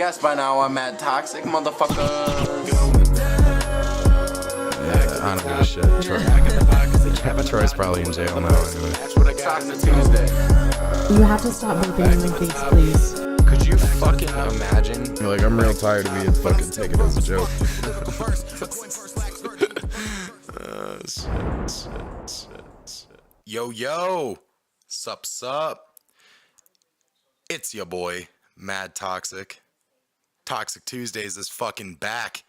guessed by now I'm mad toxic, motherfucker. Yeah, I don't give a shit. Troy's probably in jail now anyway. Toxic Tuesday. You have to stop burping in my face, please. Could you fucking imagine? You're like, I'm real tired of being fucking taken as a joke. Shit. Yo. Sup. It's your boy, Mad Toxic. Toxic Tuesdays is fucking back.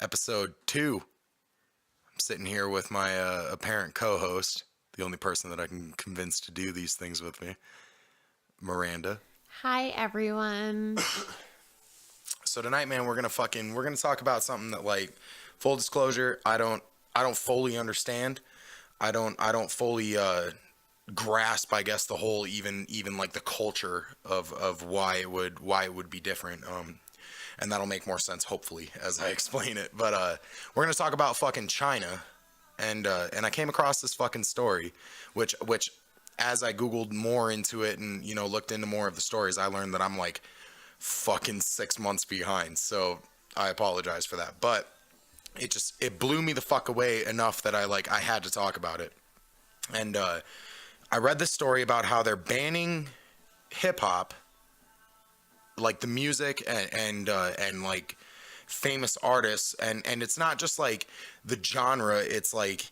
Episode 2. I'm sitting here with my apparent co-host, the only person that I can convince to do these things with me, Myranda. Hi, everyone. So tonight, man, we're gonna talk about something that, like, full disclosure, I don't fully understand. I don't fully grasp, I guess, the whole even like the culture of why it would be different. And that'll make more sense, hopefully, as I explain it. But we're gonna talk about fucking China, and I came across this fucking story, which as I Googled more into it and, you know, looked into more of the stories, I learned that I'm like fucking 6 months behind. So I apologize for that. But it blew me the fuck away enough that I had to talk about it. And I read this story about how they're banning hip hop, like the music and like famous artists, and it's not just like the genre, it's like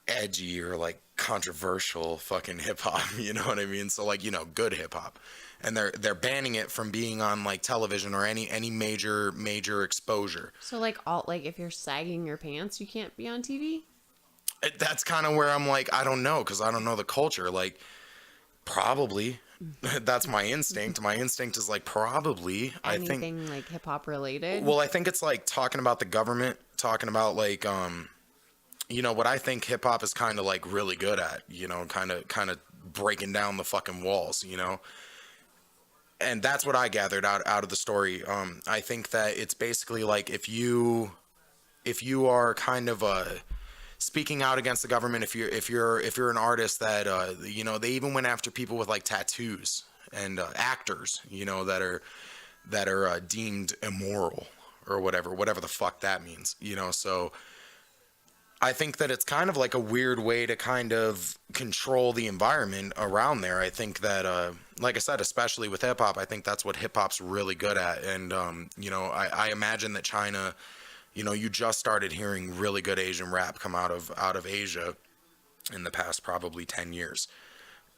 edgy or like controversial fucking hip hop, you know what I mean? So, like, you know, good hip hop, and they're banning it from being on like television or any major exposure. So, like, if you're sagging your pants, you can't be on TV? That's kind of where I'm like, I don't know, because I don't know the culture. Like, probably. That's my instinct. My instinct is like, probably. Anything like hip hop related? Well, I think it's like talking about the government, talking about like, you know, what I think hip hop is kind of like really good at, you know, kind of breaking down the fucking walls, you know. And that's what I gathered out of the story. I think that it's basically like if you are kind of speaking out against the government, if you're an artist that you know, they even went after people with like tattoos and actors, you know, that are deemed immoral or whatever the fuck that means, you know. So I think that it's kind of like a weird way to kind of control the environment around there. I think that like I said, especially with hip hop, I think that's what hip hop's really good at. And you know, I imagine that China, you know, you just started hearing really good Asian rap come out of Asia in the past probably 10 years.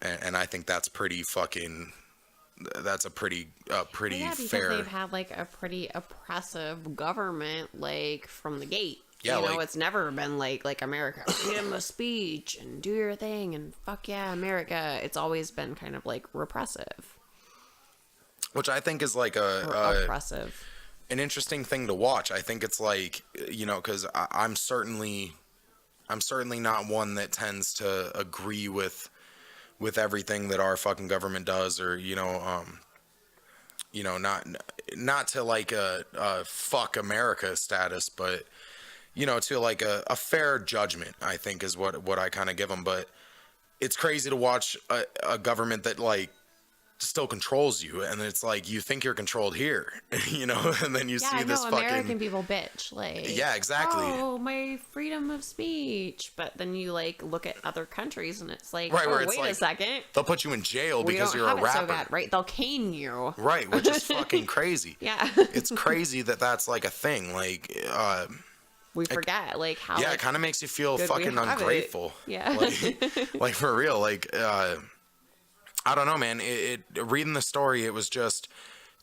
And I think that's pretty fucking, that's a pretty yeah, because fair. they've had like a pretty oppressive government, like, from the gate. Yeah, you know, like, it's never been like America, freedom of speech and do your thing and fuck yeah, America. It's always been kind of like repressive. Which I think is like oppressive. An interesting thing to watch. I think it's like, you know, because I'm certainly not one that tends to agree with everything that our fucking government does, or, you know, not to like a fuck America status, but, you know, to like a fair judgment, I think is what I kind of give them. But it's crazy to watch a government that like still controls you, and it's like you think you're controlled here, you know, and then you see this fucking American people bitch, like, yeah, exactly, oh, my freedom of speech, but then you like look at other countries and it's like, right, oh, where it's wait like, a second, they'll put you in jail because you're a rapper, so bad, right? They'll cane you, right? Which is fucking crazy. Yeah. It's crazy that's like a thing. Like we forget like how, yeah, it kind of makes you feel fucking ungrateful. Yeah. Like for real. Like I don't know, man. Reading the story, it was just,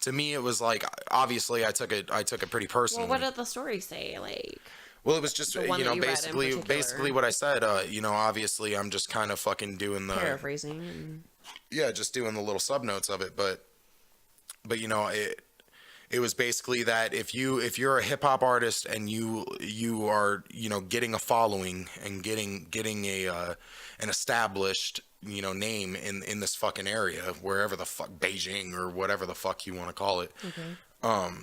to me, it was like, obviously I took it pretty personally. Well, what did the story say? Like, well, it was just, you know, basically what I said. You know, obviously I'm just kind of fucking doing the paraphrasing. Yeah, just doing the little subnotes of it, but you know, it was basically that if you're a hip hop artist and you are, you know, getting a following and getting an established, you know, name in this fucking area, wherever the fuck, Beijing or whatever the fuck you want to call it. Okay.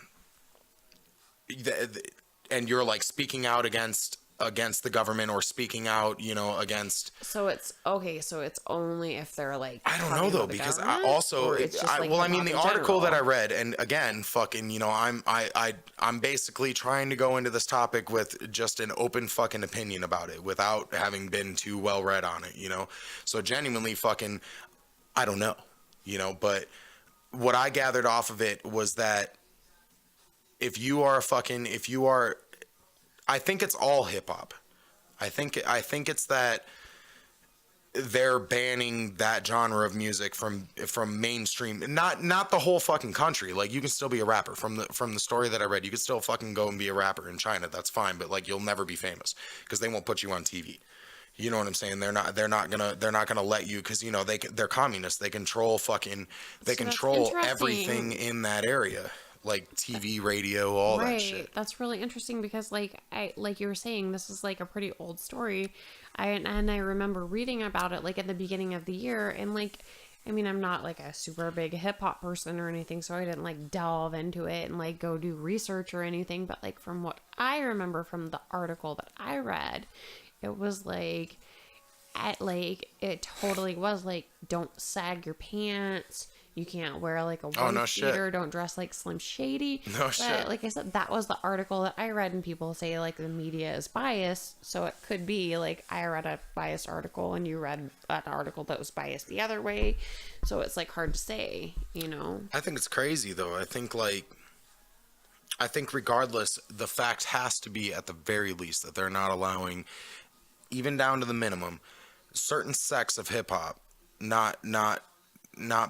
And you're like speaking out against against the government or speaking out, against. So it's okay. So it's only if they're like. I don't know though, because I also, the article that I read, and again, fucking, I'm basically trying to go into this topic with just an open fucking opinion about it without having been too well read on it, So genuinely fucking, I don't know, but what I gathered off of it was that if you are, I think it's all hip hop. I think it's that they're banning that genre of music from mainstream, not the whole fucking country. Like, you can still be a rapper. From the story that I read, you could still fucking go and be a rapper in China. That's fine, but like, you'll never be famous because they won't put you on TV. You know what I'm saying? They're not gonna let you, because they're communists. They control everything in that area. Like TV, radio, all that shit. That's really interesting because, like you were saying, this is like a pretty old story. I remember reading about it like at the beginning of the year, and like, I mean, I'm not like a super big hip hop person or anything, so I didn't like delve into it and like go do research or anything. But like, from what I remember from the article that I read, it was like, it totally was like, don't sag your pants. You can't wear like a wife beater. Don't dress like Slim Shady. But like I said, that was the article that I read, and people say like the media is biased. So it could be like I read a biased article and you read an article that was biased the other way. So it's like hard to say, I think it's crazy though. I think regardless, the fact has to be at the very least that they're not allowing, even down to the minimum, certain sects of hip hop not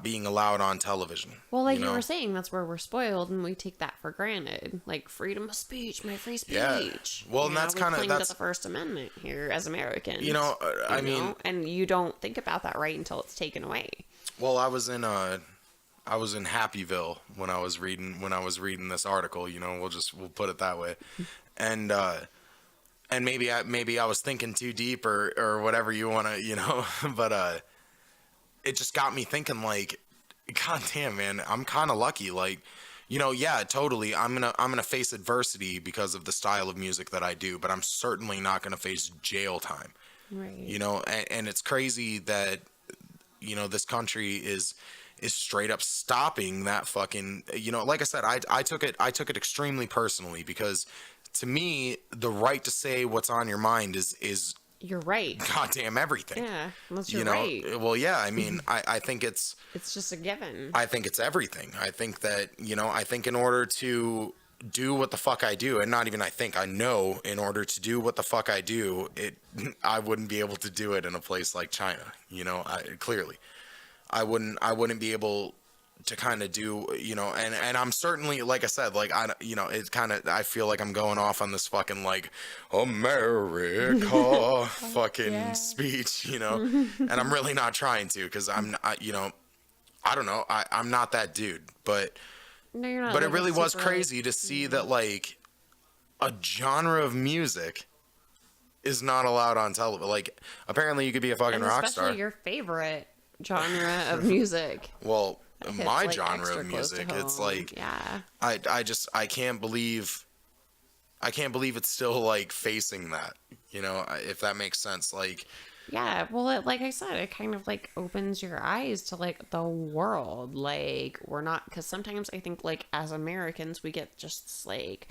being allowed on television. Well, like you were saying, that's where we're spoiled and we take that for granted. Like, freedom of speech, my free speech. Yeah. Well, and that's kind of the First Amendment here as Americans. I mean, and you don't think about that right until it's taken away. Well, I was in Happyville when I was reading this article. We'll put it that way, and maybe I was thinking too deep or whatever you want to, but it just got me thinking, like, God damn, man, I'm kind of lucky. Like, yeah, totally. I'm gonna face adversity because of the style of music that I do, but I'm certainly not gonna face jail time. Right. And it's crazy that this country is straight up stopping that fucking. Like I said, I took it extremely personally, because to me, the right to say what's on your mind is you're right. Goddamn everything. Yeah, unless you're right. Well, yeah, I mean, I think it's just a given. I think it's everything. I think that, I think in order to do what the fuck I do, and not even I know in order to do what the fuck I do, I wouldn't be able to do it in a place like China. Clearly. I wouldn't be able to kind of do, and I'm certainly, like I said, like, it's kind of, I feel like I'm going off on this fucking, like, America fucking speech, and I'm really not trying to, because I'm not, I don't know, I'm not that dude, but, no, you're not, but it really was crazy to see that, like, a genre of music is not allowed on television. Like, apparently you could be a fucking rock star. Especially your favorite genre of music. Well, my like genre of music, it's like, yeah, I can't believe it's still like facing that, if that makes sense. Like, yeah, well, like I said, it kind of like opens your eyes to like the world. Like, we're not, because sometimes I think like as Americans we get just like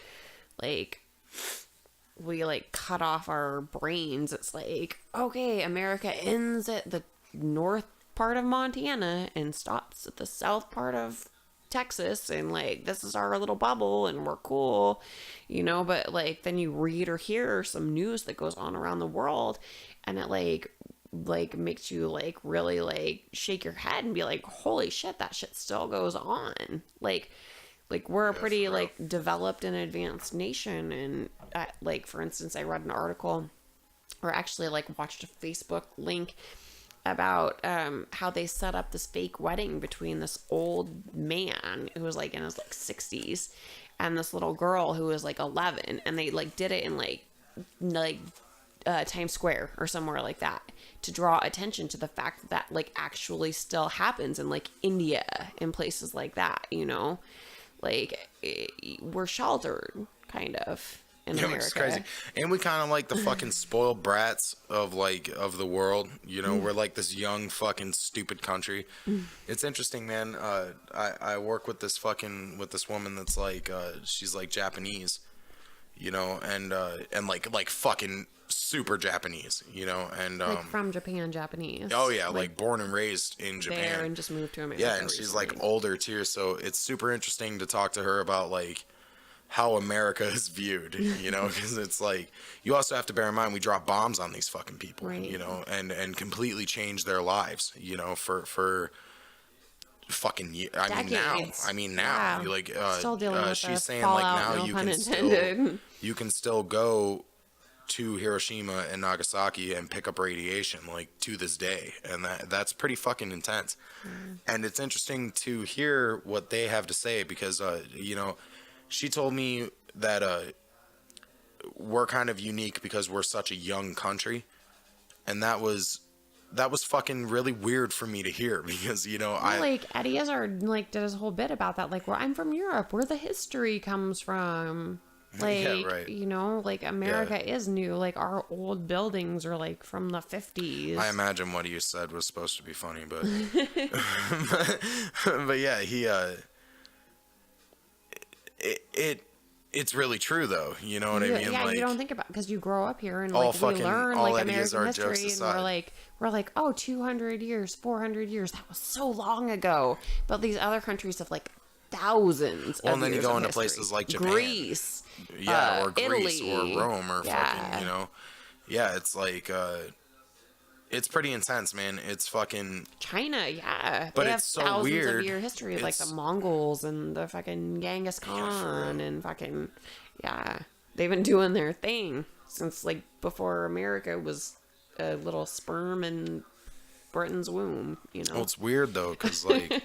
we like cut off our brains. It's like, okay, America ends at the north part of Montana and stops at the south part of Texas, and like, this is our little bubble and we're cool, but like then you read or hear some news that goes on around the world, and it like makes you like really like shake your head and be like, holy shit, that shit still goes on. Like we're a pretty like developed and advanced nation, and like, for instance, I read an article, or actually like watched a Facebook link about how they set up this fake wedding between this old man who was like in his like 60s and this little girl who was like 11, and they like did it in like Times Square or somewhere like that to draw attention to the fact that like actually still happens in like India and places like that, like we're sheltered kind of. in Yeah, America. which is crazy. And we kind of like the fucking spoiled brats of the world. You know, we're like this young fucking stupid country. It's interesting, man. I work with this woman that's like she's like Japanese, you know, and like fucking super Japanese, you know, and Like from Japan, Japanese. oh yeah, like born and raised in Japan. There and just moved to America. Yeah, and she's like older too, so it's super interesting to talk to her about like how America is viewed, you know, because it's like you also have to bear in mind we drop bombs on these fucking people, Right. you know, and completely change their lives, you know, for fucking Decades. I mean now, Yeah. you like Still dealing with she's the saying fallout, like now no you pun can intended. you can still go to Hiroshima and Nagasaki and pick up radiation like to this day, and that's pretty fucking intense. And it's interesting to hear what they have to say because you know, she told me that we're kind of unique because we're such a young country, and that was fucking really weird for me to hear because you know Like Eddie Izzard like did his whole bit about that, like, where I'm from Europe, where the history comes from. Like, Yeah, right. you know, like America is new. Like our old buildings are like from the 50s. I imagine what you said was supposed to be funny, but but yeah, he it's really true though. You know what I mean? Yeah, like, you don't think about, because you grow up here and all like we fucking- learn all like Eddie American Izzard jokes history, and aside. we're like, oh, 200 years, 400 years, that was so long ago. But these other countries have like thousands. Well, of and then you years go of into history. places like Japan. Greece, yeah, or Greece Italy. or Rome or Yeah. fucking, you know, yeah, it's like it's pretty intense, man. It's fucking China, yeah. But they have it's so thousands weird. of year history of like the It's- Mongols and the fucking Genghis for Khan real. and fucking, yeah. They've been doing their thing since like before America was a little sperm in Britain's womb, you know. Well, it's weird though, because like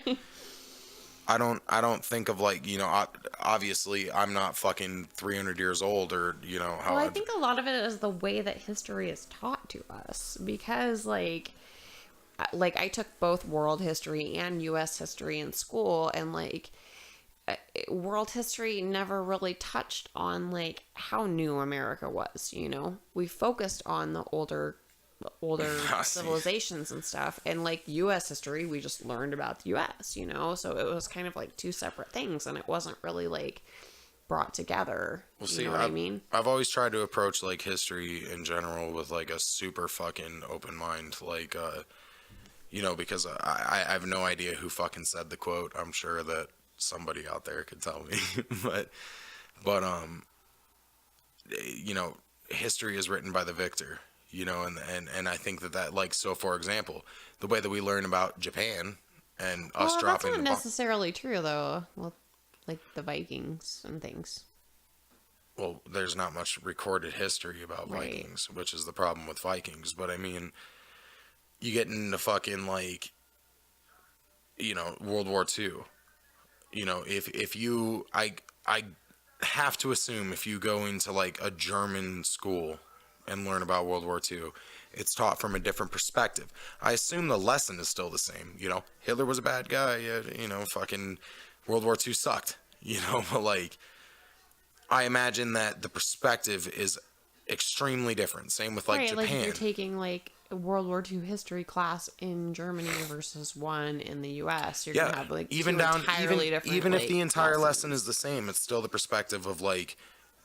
I don't think of like, you know, obviously I'm not fucking 300 years old or you know how. Well, I think a lot of it is the way that history is taught to us, because like I took both world history and U.S. history in school, and like world history never really touched on like how new America was. You know, we focused on the older civilizations and stuff, and like U.S. history, we just learned about the U.S. You know, so it was kind of like two separate things, and it wasn't really like brought together. Well, You see, know what I mean? I've always tried to approach like history in general with like a super fucking open mind, like you know, because I have no idea who fucking said the quote. I'm sure that somebody out there could tell me, but you know, history is written by the victor, you know, and I think that like, so for example, the way that we learn about Japan and us Well, dropping that's the not bomb. necessarily true, though. Well, like the Vikings and things. Well, there's not much recorded history about Right. Vikings, which is the problem with Vikings. But I mean, you get into fucking like, you know, World War II. You know, if you, I have to assume if you go into like a German school and learn about World War II, it's taught from a different perspective. I assume the lesson is still the same. You know, Hitler was a bad guy. You know, fucking World War II sucked. You know, but like, I imagine that the perspective is extremely different. Same with like right, Japan. like if you're taking like a World War II history class in Germany versus one in the U.S., you're gonna have like even two down entirely different. even if like, the entire lessons. lesson is the same, it's still the perspective of like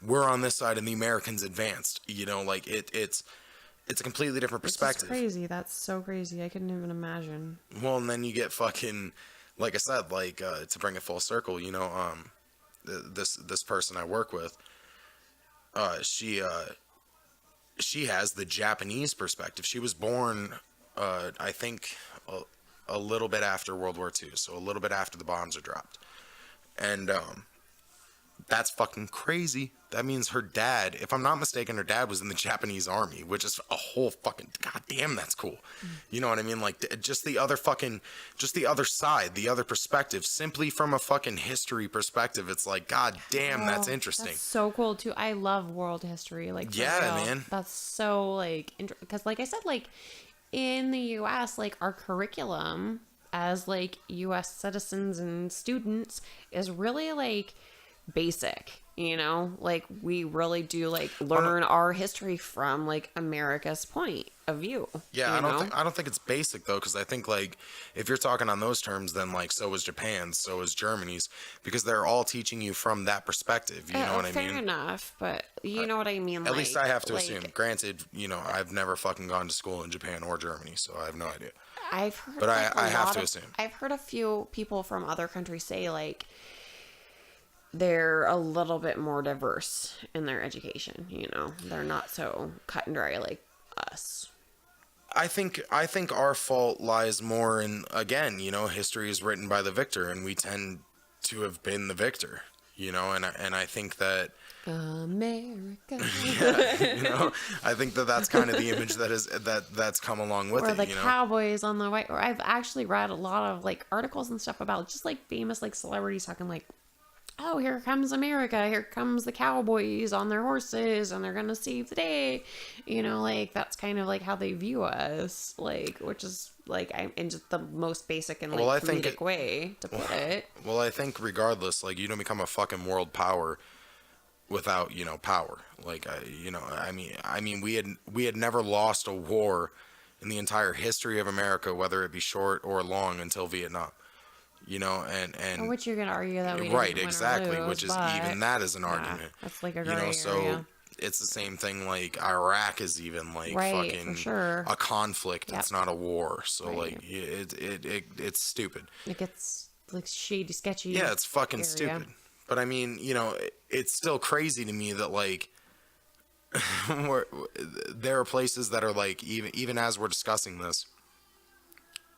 we're on this side and the Americans advanced. You know, like it's a completely different It's just perspective. crazy. That's so crazy. I couldn't even imagine. Well, and then you get fucking, like I said, like to bring it full circle, you know, this person I work with, she has the Japanese perspective. She was born, I think, a little bit after World War II, so a little bit after the bombs are dropped, and that's fucking crazy. That means her dad, if I'm not mistaken, her dad was in the Japanese army, which is a whole fucking, goddamn, that's cool. You know what I mean? Like, just the other side, the other perspective, simply from a fucking history perspective. It's like, goddamn, that's Oh, interesting. That's so cool too. I love world history. Like, for Yeah, real. man. That's so like because, like I said, like in the U.S., like our curriculum as like U.S. citizens and students is really like basic, you know? Like, we really do, like, learn our history from, like, America's point of view. Yeah, you know? I don't think it's basic though, because I think like if you're talking on those terms, then like so is Japan's, so is Germany's, because they're all teaching you from that perspective. You know what I mean? Fair enough, but you know what I mean. At least I have to like, assume. Granted, you know, I've never fucking gone to school in Japan or Germany, so I have no idea. I've heard, but like, I have to assume. I've heard a few people from other countries say like they're a little bit more diverse in their education. You know, they're not so cut and dry like us. I think our fault lies more in, again, you know, history is written by the victor, and we tend to have been the victor, you know, and I think that America. yeah, you know, I think that that's kind of the image that's come along with or it, the you know. cowboys on the white. Or I've actually read a lot of like articles and stuff about just like famous like celebrities talking like, oh, here comes America, here comes the cowboys on their horses, and they're gonna save the day. You know, like, that's kind of like how they view us, like, which is like, in just the most basic and like comedic way to put it. Well, I think regardless, like, you don't become a fucking world power without, you know, power. Like, I mean, we had never lost a war in the entire history of America, whether it be short or long, until Vietnam. You know, and which you're gonna argue that we didn't right, win or exactly, lose, which is but, even that is an yeah, argument. that's like a you know, gray so area. it's the same thing. Like Iraq is even like Right, fucking for sure. a conflict. Yep. It's not a war. So Right. like it's stupid. It gets like shady, sketchy. Yeah, it's fucking area. stupid. But I mean, you know, it's still crazy to me that like there are places that are like, even as we're discussing this,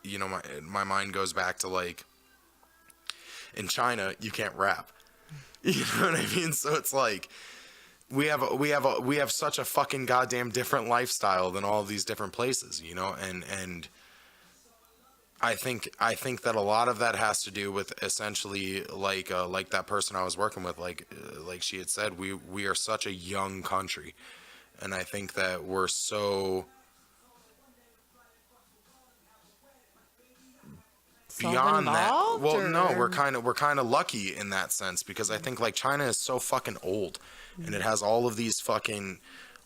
you know, my mind goes back to like, in China you can't rap. You know what I mean? So it's like we have such a fucking goddamn different lifestyle than all of these different places, you know, and I think that a lot of that has to do with essentially like that person I was working with, like she had said, we are such a young country, and I think that we're so beyond that. Well, or? no, we're kind of lucky in that sense, because I think like China is so fucking old, and it has all of these fucking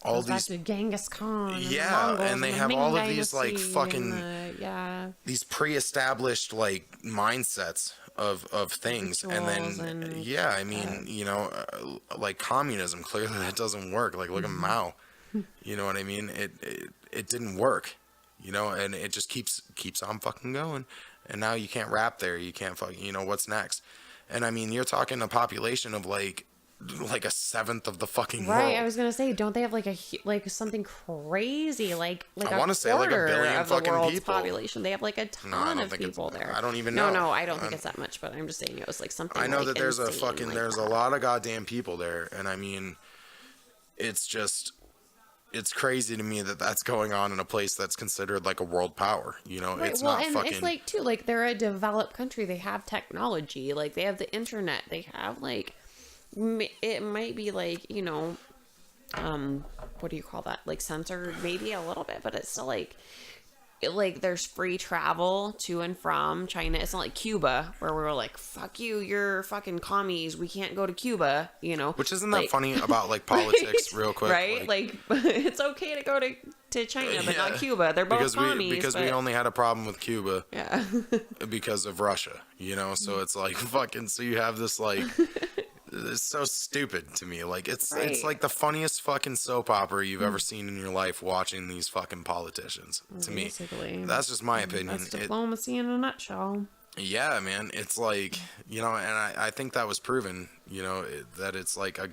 Goes back to Genghis Khan. Yeah, and they have all of these like fucking yeah, these pre-established like mindsets of things, and then yeah, I mean, you know, like communism, clearly that doesn't work. Like, look at Mao. You know what I mean? It didn't work, you know, and it just keeps on fucking going. And now you can't rap there. You can't fucking, you know, what's next? And I mean, you're talking a population of like a seventh of the fucking world. right. I was gonna say, don't they have like something crazy like I want to say like a billion of the fucking world's people. Population? They have like a ton of people there. I don't even know. No, I don't think it's that much, but I'm just saying it was like something. I know like that there's a insane fucking like there's that. a lot of goddamn people there, and I mean, it's just. It's crazy to me that that's going on in a place that's considered like a world power. You know, Right, it's well, not and fucking. it's like too, like they're a developed country. They have technology. Like they have the internet. They have like, it might be like, you know, what do you call that? Like censored maybe a little bit, but it's still like there's free travel to and from China. It's not like Cuba where we were like, fuck you, you're fucking commies, we can't go to Cuba, you know. Which isn't like, that funny about like politics, real quick, right? Like it's okay to go to China, but not Cuba. They're both commies. Because we only had a problem with Cuba, yeah, because of Russia, you know. So it's like fucking. So you have this like. It's so stupid to me. Like it's like the funniest fucking soap opera you've ever seen in your life, watching these fucking politicians. To basically. me, that's just my opinion. That's diplomacy in a nutshell. Yeah, man. It's like, you know, and I think that was proven, you know, that it's like a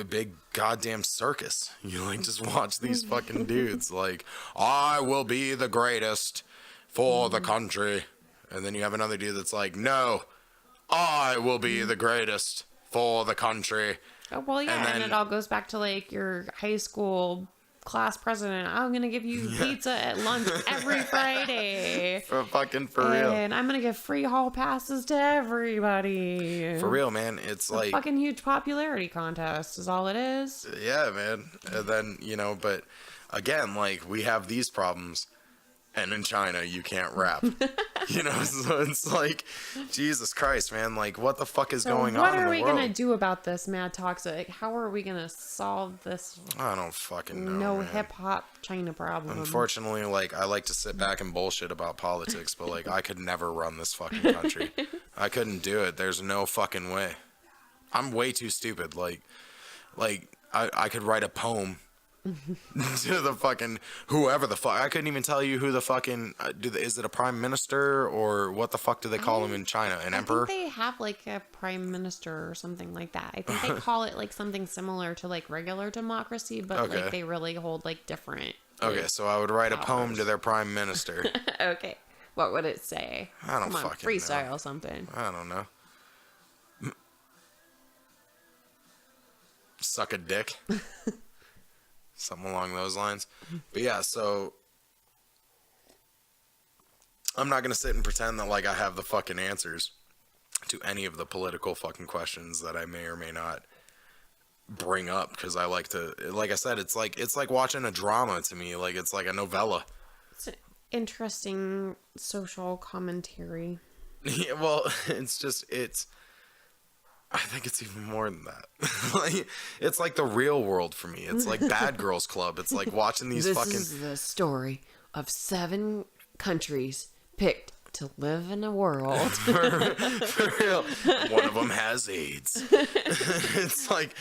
big goddamn circus. You like just watch these fucking dudes like, I will be the greatest for the country. And then you have another dude that's like, no, I will be the greatest for the country. Oh, well, yeah, and it all goes back to like your high school class president. I'm gonna give you pizza at lunch every Friday. For real. And I'm gonna give free hall passes to everybody. For real, man. It's like fucking huge popularity contest is all it is. Yeah, man. And then, you know, but again, like we have these problems. and in China you can't rap. You know, so it's like, Jesus Christ, man, like, what the fuck is going on in the world? What are we gonna do about this, Mad Toxic? How are we gonna solve this I don't fucking know, no man. hip-hop China problem? Unfortunately, like, I like to sit back and bullshit about politics, but, like, I could never run this fucking country. I couldn't do it. There's no fucking way. I'm way too stupid. Like I could write a poem to the fucking whoever the fuck. I couldn't even tell you who the fucking is it a prime minister or what the fuck do they call him in China? An emperor? I think they have like a prime minister or something like that. I think they call it like something similar to like regular democracy, but like they really hold like different. Okay, so I would write a poem to their prime minister. Okay, what would it say? I don't fucking freestyle know. Something. I don't know. Suck a dick. Something along those lines. But yeah, so I'm not going to sit and pretend that like I have the fucking answers to any of the political fucking questions that I may or may not bring up, because I like to, like I said, it's like watching a drama to me. Like it's like a novella. It's an interesting social commentary. Yeah, well, I think it's even more than that. Like, it's like the real world for me. It's like Bad Girls Club. It's like watching these This fucking... is the story of 7 countries picked to live in a world. for real. One of them has AIDS. It's like,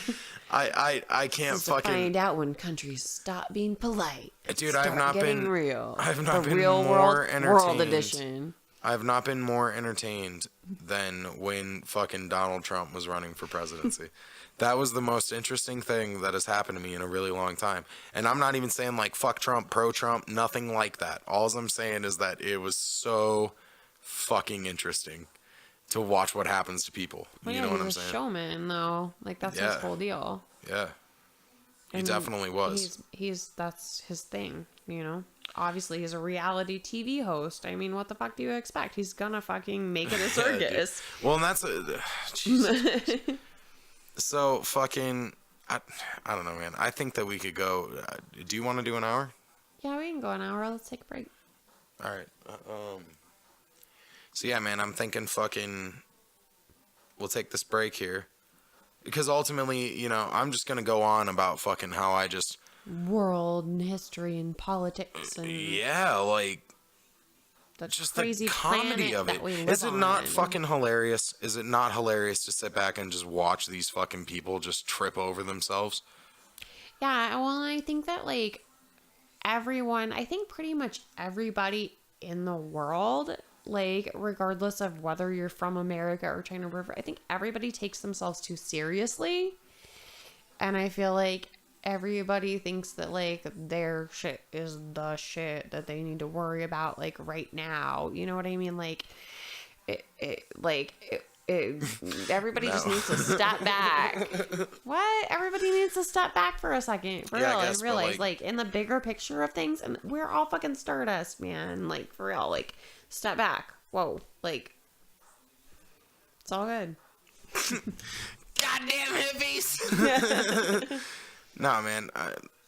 I can't Just fucking... to find out when countries stop being polite. Dude, Start I've not getting been... real. I've not the been real more world, entertained. World edition. I've not been more entertained than when fucking Donald Trump was running for presidency. That was the most interesting thing that has happened to me in a really long time. And I'm not even saying like fuck Trump, pro Trump, nothing like that. All I'm saying is that it was so fucking interesting to watch what happens to people. Well, you know what I'm he's a saying? showman, though. Like that's his whole deal. Yeah. He And definitely was. He's that's his thing, you know? Obviously, he's a reality TV host. I mean, what the fuck do you expect? He's gonna fucking make it a circus. Well, and that's... Jesus. So, fucking... I don't know, man. I think that we could go... do you want to do an hour? Yeah, we can go an hour. Let's take a break. All right. So, yeah, man, I'm thinking fucking... We'll take this break here. Because ultimately, you know, I'm just going to go on about fucking how I just... World and history and politics and yeah, like just crazy the comedy of it. Is it not fucking hilarious? Is it not hilarious to sit back and just watch these fucking people just trip over themselves? Yeah, well, I think that like everyone, I think pretty much everybody in the world, like regardless of whether you're from America or China, wherever, I think everybody takes themselves too seriously. And I feel like everybody thinks that like their shit is the shit that they need to worry about like right now. You know what I mean? Like everybody just needs to step back. What? Everybody needs to step back for a second. For real. I realize like in the bigger picture of things, and we're all fucking stardust, man. Like for real. Like step back. Whoa. Like it's all good. Goddamn hippies. No, man,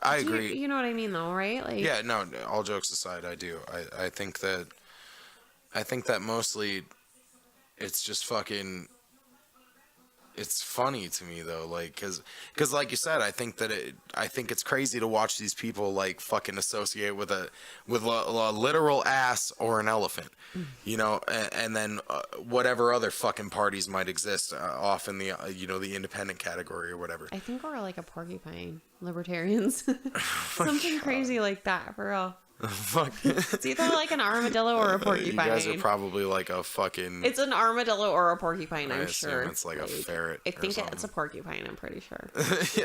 I agree. You know what I mean, though, right? Like, yeah, no. All jokes aside, I do. I think that mostly, it's just fucking. It's funny to me though, like, cause like you said, I think it's crazy to watch these people like fucking associate with a literal ass or an elephant, you know, and then whatever other fucking parties might exist off in the you know, the independent category or whatever. I think we're like a porcupine, libertarians, something crazy like that for real. Fuck. It's either like an armadillo or a porcupine. You guys are probably like a fucking... It's an armadillo or a porcupine, I'm sure. It's like a ferret. I think it's a porcupine, I'm pretty sure. Yeah.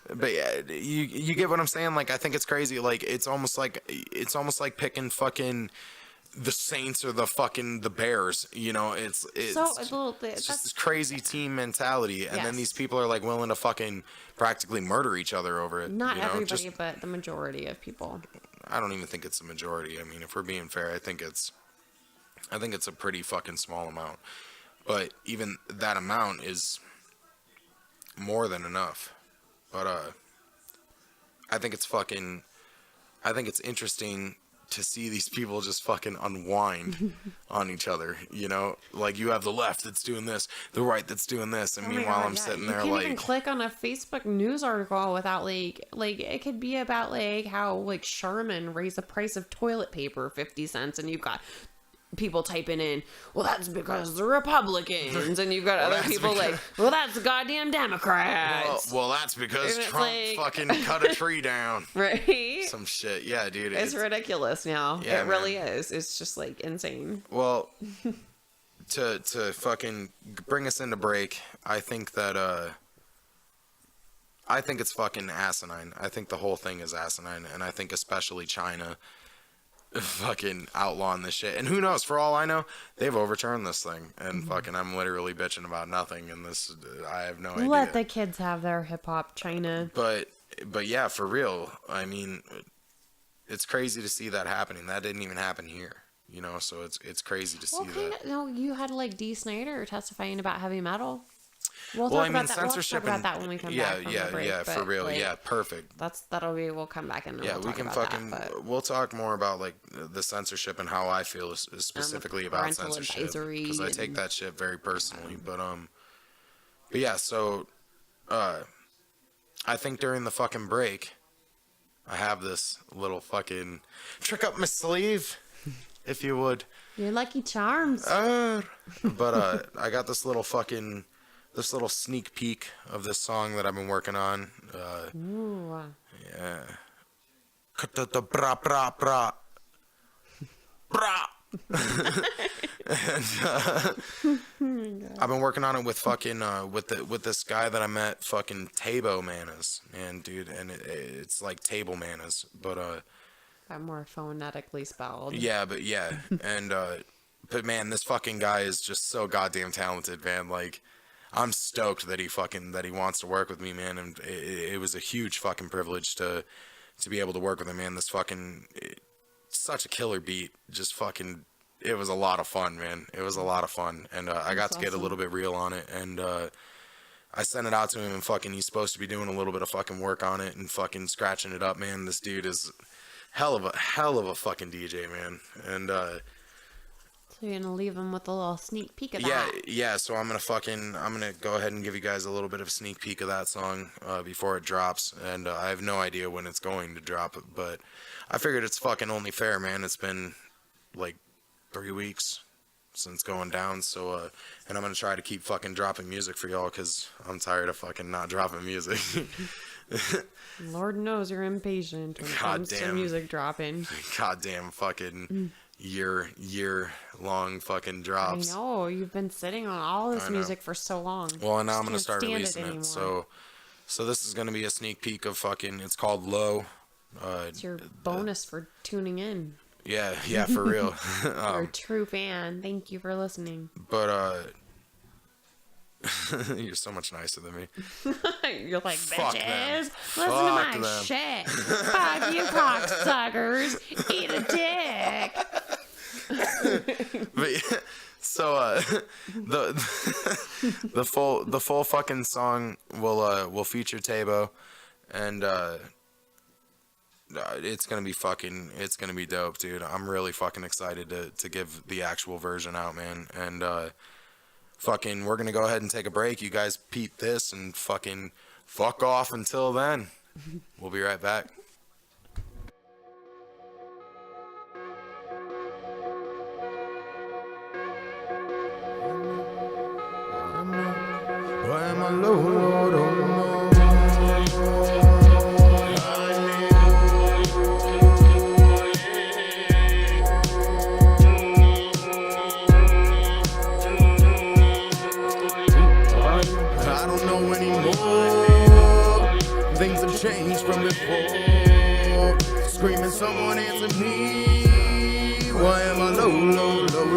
But yeah, you get what I'm saying? Like, I think it's crazy. Like, it's almost like picking fucking the Saints or the Bears, you know? It's just this crazy team mentality, and then these people are like willing to fucking practically murder each other over it. Not everybody, but the majority of people. I don't even think it's a majority. I mean, if we're being fair, I think it's a pretty fucking small amount. But even that amount is more than enough. But I think it's interesting to see these people just fucking unwind on each other, you know? Like, you have the left that's doing this, the right that's doing this, and meanwhile I'm sitting there you like... can't even click on a Facebook news article without, like, it could be about, like, how, like, Sherman raised the price of toilet paper 50 cents, and you've got people typing in, well, that's because the Republicans, and you've got other people like, well, that's the goddamn Democrats. Well, that's because Trump like... fucking cut a tree down. Right? Some shit. Yeah, dude. It's ridiculous now. Yeah, it really is. It's just, like, insane. Well, to fucking bring us into break, I think that, I think it's fucking asinine. I think the whole thing is asinine, and I think especially China fucking outlawing this shit. And who knows, for all I know, they've overturned this thing, and fucking I'm literally bitching about nothing, and this, I have no idea. Let the kids have their hip-hop, China. But yeah, for real, I mean, it's crazy to see that happening. That didn't even happen here, you know, so it's crazy to see that. No, you had, like, Dee Snider testifying about heavy metal. We'll Well, talk I mean, about that. censorship We'll talk about that when we come back from the break. Yeah, for real. Like, Yeah, perfect. We'll come back and Yeah, we'll we talk can about fucking, that, we'll talk more about, like, the censorship and how I feel specifically about parental censorship. advisory Because I take that shit very personally. But yeah, so, I think during the fucking break, I have this little fucking trick up my sleeve, if you would. Your Lucky Charms. But I got this little sneak peek of this song that I've been working on. Ooh. Yeah. Bra bra bra. Bra. And, I've been working on it with fucking with this guy that I met, fucking Tabo Manas, man, dude, and it's like table manners, but That more phonetically spelled. yeah, and but man, this fucking guy is just so goddamn talented, man. Like, I'm stoked that he wants to work with me, man, and it was a huge fucking privilege to be able to work with him, man. This fucking such a killer beat, just fucking, it was a lot of fun, man. It was a lot of fun, and I got to get a little bit real on it, and I sent it out to him, and fucking he's supposed to be doing a little bit of fucking work on it and fucking scratching it up, man. This dude is hell of a fucking DJ, man, and so you're gonna leave him with a little sneak peek of that. Yeah. So I'm gonna go ahead and give you guys a little bit of a sneak peek of that song before it drops, and I have no idea when it's going to drop, but I figured it's fucking only fair, man. It's been like 3 weeks since going down, so and I'm gonna try to keep fucking dropping music for y'all, because I'm tired of fucking not dropping music. Lord knows you're impatient when it comes to music dropping. Goddamn fucking year long fucking drops. I know, you've been sitting on all this music for so long. Well, and now I'm gonna start releasing it. So this is gonna be a sneak peek of fucking, it's called Low. It's your bonus for tuning in. Yeah, for real. You're a true fan. Thank you for listening. But you're so much nicer than me. You're like, Fuck bitches, them. listen to Fuck my them. shit. Fuck you cocksuckers. Eat a dick. But yeah, so the full fucking song will feature Tabo, and it's gonna be dope, dude. I'm really fucking excited to give the actual version out, man. And fucking, we're gonna go ahead and take a break. You guys peep this and fucking fuck off until then. We'll be right back. Why am I low, Lord, oh no. I don't know anymore. Things have changed from before. Screaming, someone answer me. Why am I low?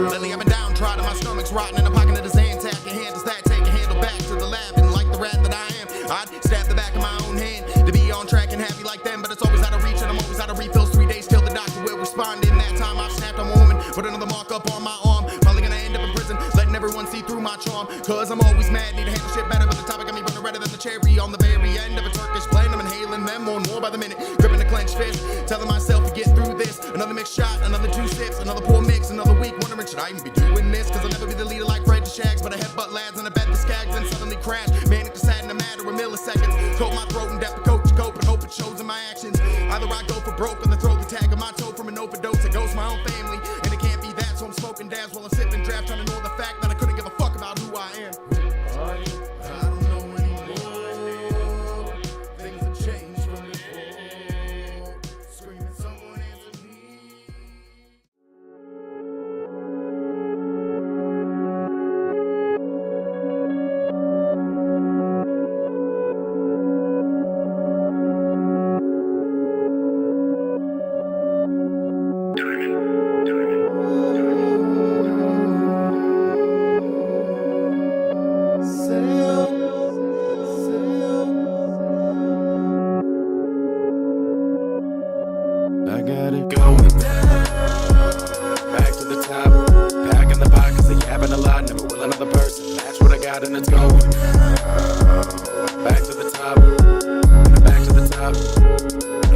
Lately I've been downtrodden, my stomach's rotten in the pocket of the Zantac. A hand is that, take a handle back to the lab. And like the rat that I am, I'd stab the back of my own hand to be on track and happy like them. But it's always out of reach and I'm always out of refills. 3 days till the doctor will respond. In that time I've snapped on a woman, put another mark up on my arm. Probably gonna end up in prison, letting everyone see through my charm. Cause I'm always mad mad, need to handle shit better, but the topic got me running redder than the cherry on the very end of a Turkish blend. I'm inhaling them more and more by the minute, gripping a clenched fist, telling myself to get through this. Another mixed shot, another 2 sips, another poor mix, another week, wondering should I even be doing this? Cause I'll never be the leader like Fred Shags, but I headbutt lads and I bet the skags and suddenly crash. Manic decide in a matter of milliseconds, coat my throat and depth to coach, cope and hope it shows in my actions. Either I go for broke or they throw the tag on my toe from an overdose. It goes my own family, and it can't be that, so I'm smoking dabs while I'm sipping draft, trying to know the fact that I couldn't give a fuck about who I am. I don't know anymore. Things have changed from before. Screaming, someone answer me. I got it going down. Back to the top. Packing the pockets, they yapping a lot. Never will another person match what I got, and it's going down. Back to the top. Back to the top.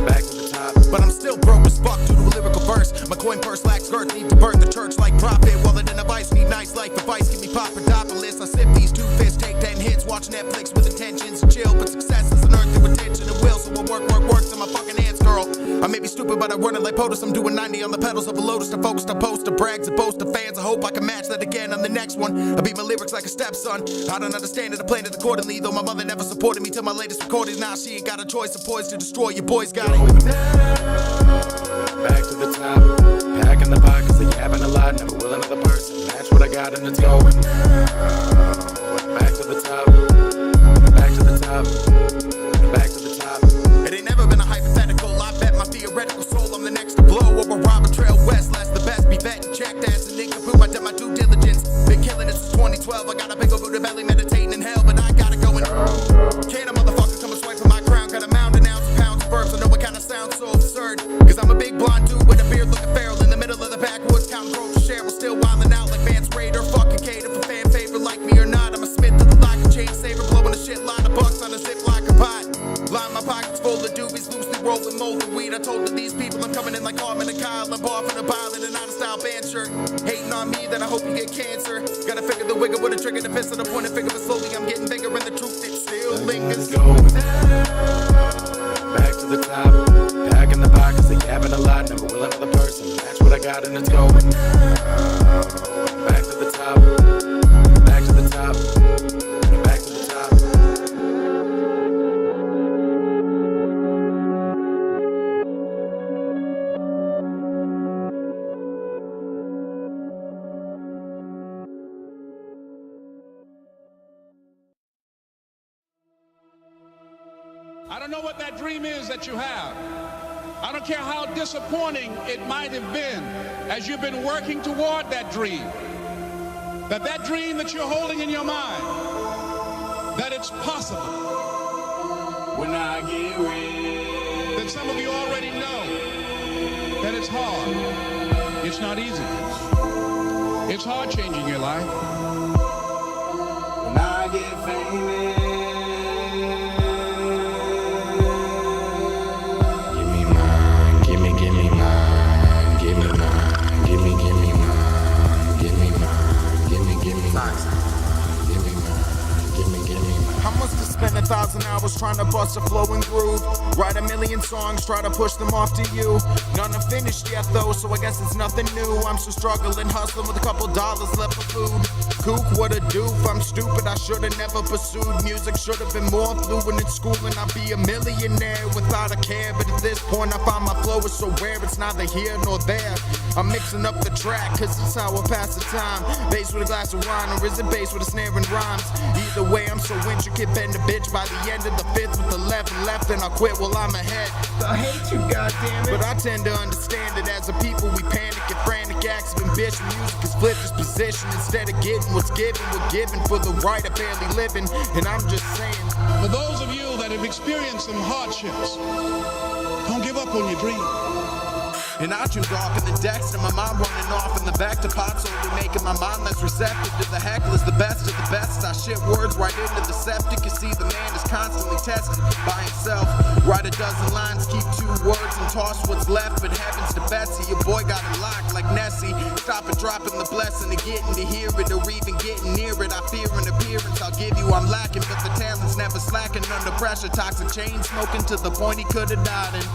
Back to the top. But I'm still broke as fuck due to a lyrical verse. My coin purse lacks girth, need to birth the church like profit. Wallet and a vice, need nice life advice. Give me Papadopoulos. I sip these 2 fists, take 10 hits, watch Netflix with intentions to chill. But success is an earth through attention and will. So I work till my fucking hands, girl. I may be stupid, but I run it like POTUS. I'm doing 90 on the pedals of a Lotus. To focus, to post, to brag, to boast, to fans. I hope I can match that again on the next one. I beat my lyrics like a stepson. I don't understand it, I planned it accordingly. Though my mother never supported me till my latest recording. Now she ain't got a choice, I'm poised to destroy. Your boys got it. Back to the top. Packing the pockets, they yapping a lot. Never will another person match what I got, and it's going down. Back to the top. Back to the top. Back to the top. It ain't never been a hypothetical. I bet my theoretical soul I'm the next to blow. Or a robber trail west, last the best. Be vetting, checked ass, and incomplete. I did my due diligence. Been killing this since 2012. I got a big old Buddha belly meditating in hell, but I gotta go and can a motherfucker come and swipe from my crown? Got a mound and ounce of pounds of verbs. I know it kinda sounds so absurd. Cause I'm a big blonde dude with a beard looking feral in the middle of the backwoods. Counting grown to share. We're still wildin' out like Vance Raider. Fucking cater for fan favorite like me or not. I'm a Smith to the lock and chain saver. Blowing a shit lot of bucks on a zip like a pot. Line my pockets full of doobies, loosely rolling molded weed. I told to these people I'm coming in like Carmen and Kyle. I'm off in a pilot and out of style band shirt. Hating on me, then I hope you get cancer. Gotta figure the wigger with a trigger, the fist and the pointed finger, but slowly I'm getting bigger and the truth it still lingers. Going down. Back to the top. Packing the pockets, they yapping a lot. Never will another person match what I got, and it's going down. Back to the top. Back to the top. Back to the top. I don't know what that dream is that you have. I don't care how disappointing it might have been as you've been working toward that dream. That dream that you're holding in your mind, that it's possible. When I get rich. That some of you already know that it's hard. It's not easy. It's hard changing your life. When I get famous. I must have spent 1,000 hours trying to bust a flow and groove. Write a million songs, try to push them off to you. None are finished yet though, so I guess it's nothing new. I'm still struggling, hustling with a couple dollars left for food. Kook, what a doof, I'm stupid, I should've never pursued music. Should've been more fluent in school and I'd be a millionaire without a care. But at this point I find my flow is so rare, it's neither here nor there. I'm mixing up the track, cause it's how I pass the time. Bass with a glass of wine, or is it bass with a snare and rhymes? Either way, I'm so intricate, bend a bitch by the end of the 5th with 11 left, and I'll quit while I'm ahead. I hate you, goddammit. But I tend to understand it. As a people, we panic at frantic acts of ambition. Music has flipped its position. Instead of getting what's given, we're given for the right of barely living. And I'm just saying, For those of you that have experienced some hardships, don't give up on your dream. And I dream dark in the decks and my mind running off in the back to pots, only making my mind less receptive to the hecklers, the best of the best. I shit words right into the septic. You see, the man is constantly tested by himself. Write a dozen lines, keep 2 words and toss what's left. But heavens to Betsy, your boy got it locked like Nessie. Stop it, dropping the blessing of getting to hear it or even getting near it. I fear an appearance I'll give you, I'm lacking, but the talent's never slacking under pressure. Toxic chain smoking to the point he could have died in.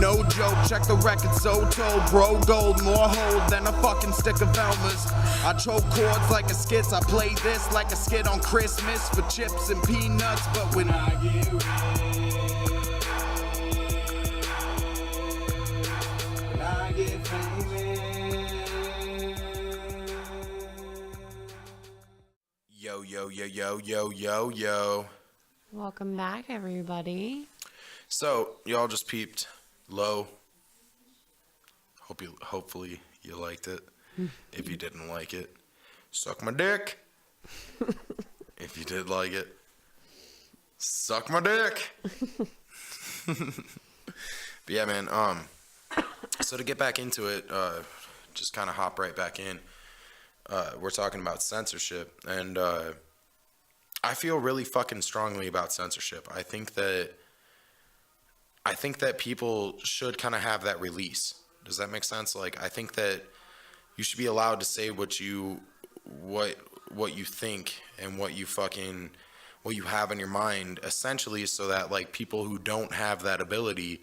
No joke, check the record, so told. Bro, gold, more hold than a fucking stick of Velmas. I choke chords like a skits, I play this like a skit on Christmas for chips and peanuts. But when I get rich, when I get famous. Yo, yo, yo, yo, yo, yo, yo. Welcome back, everybody. So, y'all just peeped low. Hopefully you liked it. If you didn't like it, suck my dick. If you did like it, suck my dick. But yeah, man, so to get back into it, just kind of hop right back in. We're talking about censorship, and I feel really fucking strongly about censorship. I think that people should kind of have that release. Does that make sense? Like, I think that you should be allowed to say what you think and what you have in your mind, essentially, so that like people who don't have that ability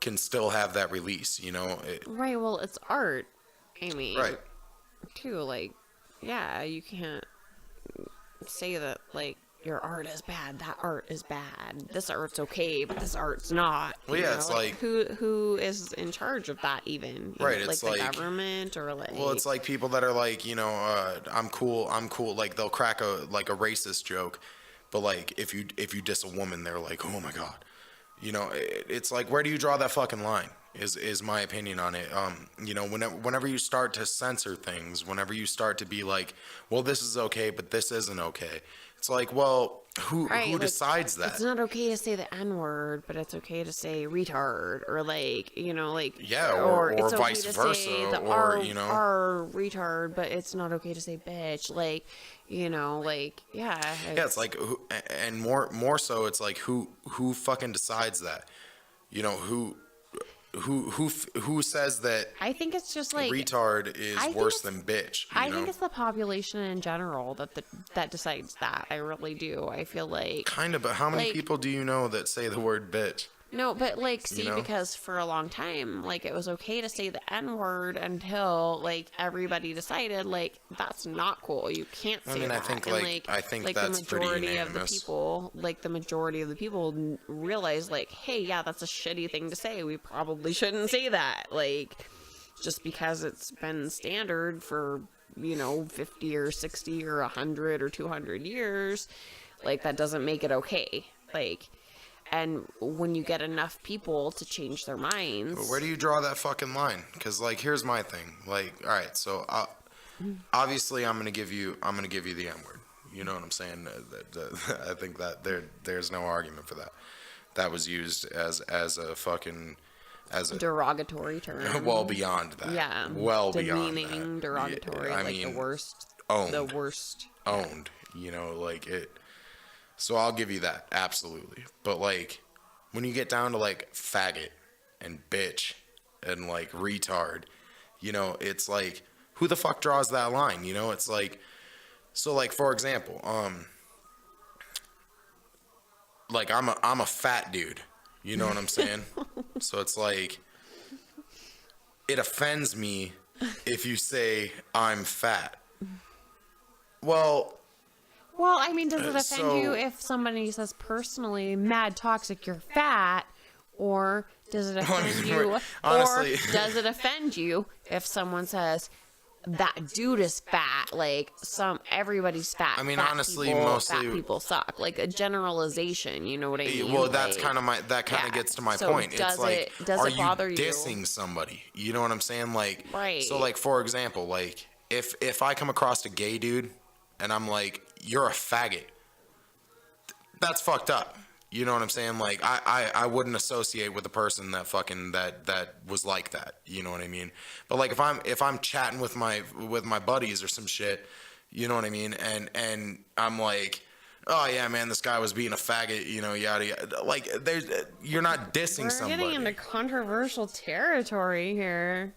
can still have that release, you know? Right, well, it's art, I mean. Right. Too, like, yeah, you can't say that, like, your art is bad, that art is bad, this art's okay, but this art's not. Well, yeah, it's like who is in charge of that even? Right, know, it's like the like government or like. Well, it's like people that are like, you know, I'm cool, like they'll crack a racist joke, but like if you diss a woman, they're like, oh my god, you know, it's like, where do you draw that fucking line? Is my opinion on it. You know, whenever you start to censor things, whenever you start to be like, well, this is okay, but this isn't okay. It's like, well, who decides that? It's not okay to say the N-word, but it's okay to say retard, or like, you know, like, yeah, or it's okay vice to versa, say the or R, you know, R retard, but it's not okay to say bitch, like, you know, like, yeah. It's like, and more so, it's like who fucking decides that? You know, who says that? I think it's just like retard is worse than bitch. I think it's the population in general that decides that. I really do. I feel like kind of, but how many like, people do you know that say the word bitch? No, but like, see, you know? Because for a long time, like, it was okay to say the N-word until like everybody decided like that's not cool. You can't say that. I think like that's the majority pretty of the people, realize like, hey, yeah, that's a shitty thing to say. We probably shouldn't say that. Like, just because it's been standard for, you know, 50 or 60 or 100 or 200 years, like, that doesn't make it okay. Like. And when you get enough people to change their minds... But where do you draw that fucking line? Because, like, here's my thing. Like, all right, so obviously I'm gonna give you the N-word. You know what I'm saying? I think that there's no argument for that. That was used as a fucking... as a derogatory term. Well beyond that. Yeah. Well beyond that. Demeaning, derogatory. Yeah, I like mean, the worst. Owned. The worst. Owned. You know, like it... So I'll give you that, absolutely. But like, when you get down to like faggot and bitch and like retard, you know, it's like, who the fuck draws that line? You know, it's like, so like, for example, like I'm a fat dude, you know what I'm saying? So it's like, it offends me if you say I'm fat. Well, I mean, does it offend you if somebody says personally, mad toxic, you're fat? Or does it offend you? Honestly. Or does it offend you if someone says, that dude is fat, like everybody's fat. I mean, fat honestly, people, mostly fat people suck. Like a generalization, you know what I mean? Well, that's like, kind of gets to my point. Does it's like, does are it bother you dissing somebody? You know what I'm saying? Like, right. So, like, for example, like if I come across a gay dude and I'm like, you're a faggot, that's fucked up. You know what I'm saying? Like I wouldn't associate with a person that fucking that was like that. You know what I mean? But like if I'm chatting with my buddies or some shit, you know what I mean? And I'm like, oh yeah, man, this guy was being a faggot, you know, yada yada. Like you're not dissing somebody. We're getting into controversial territory here.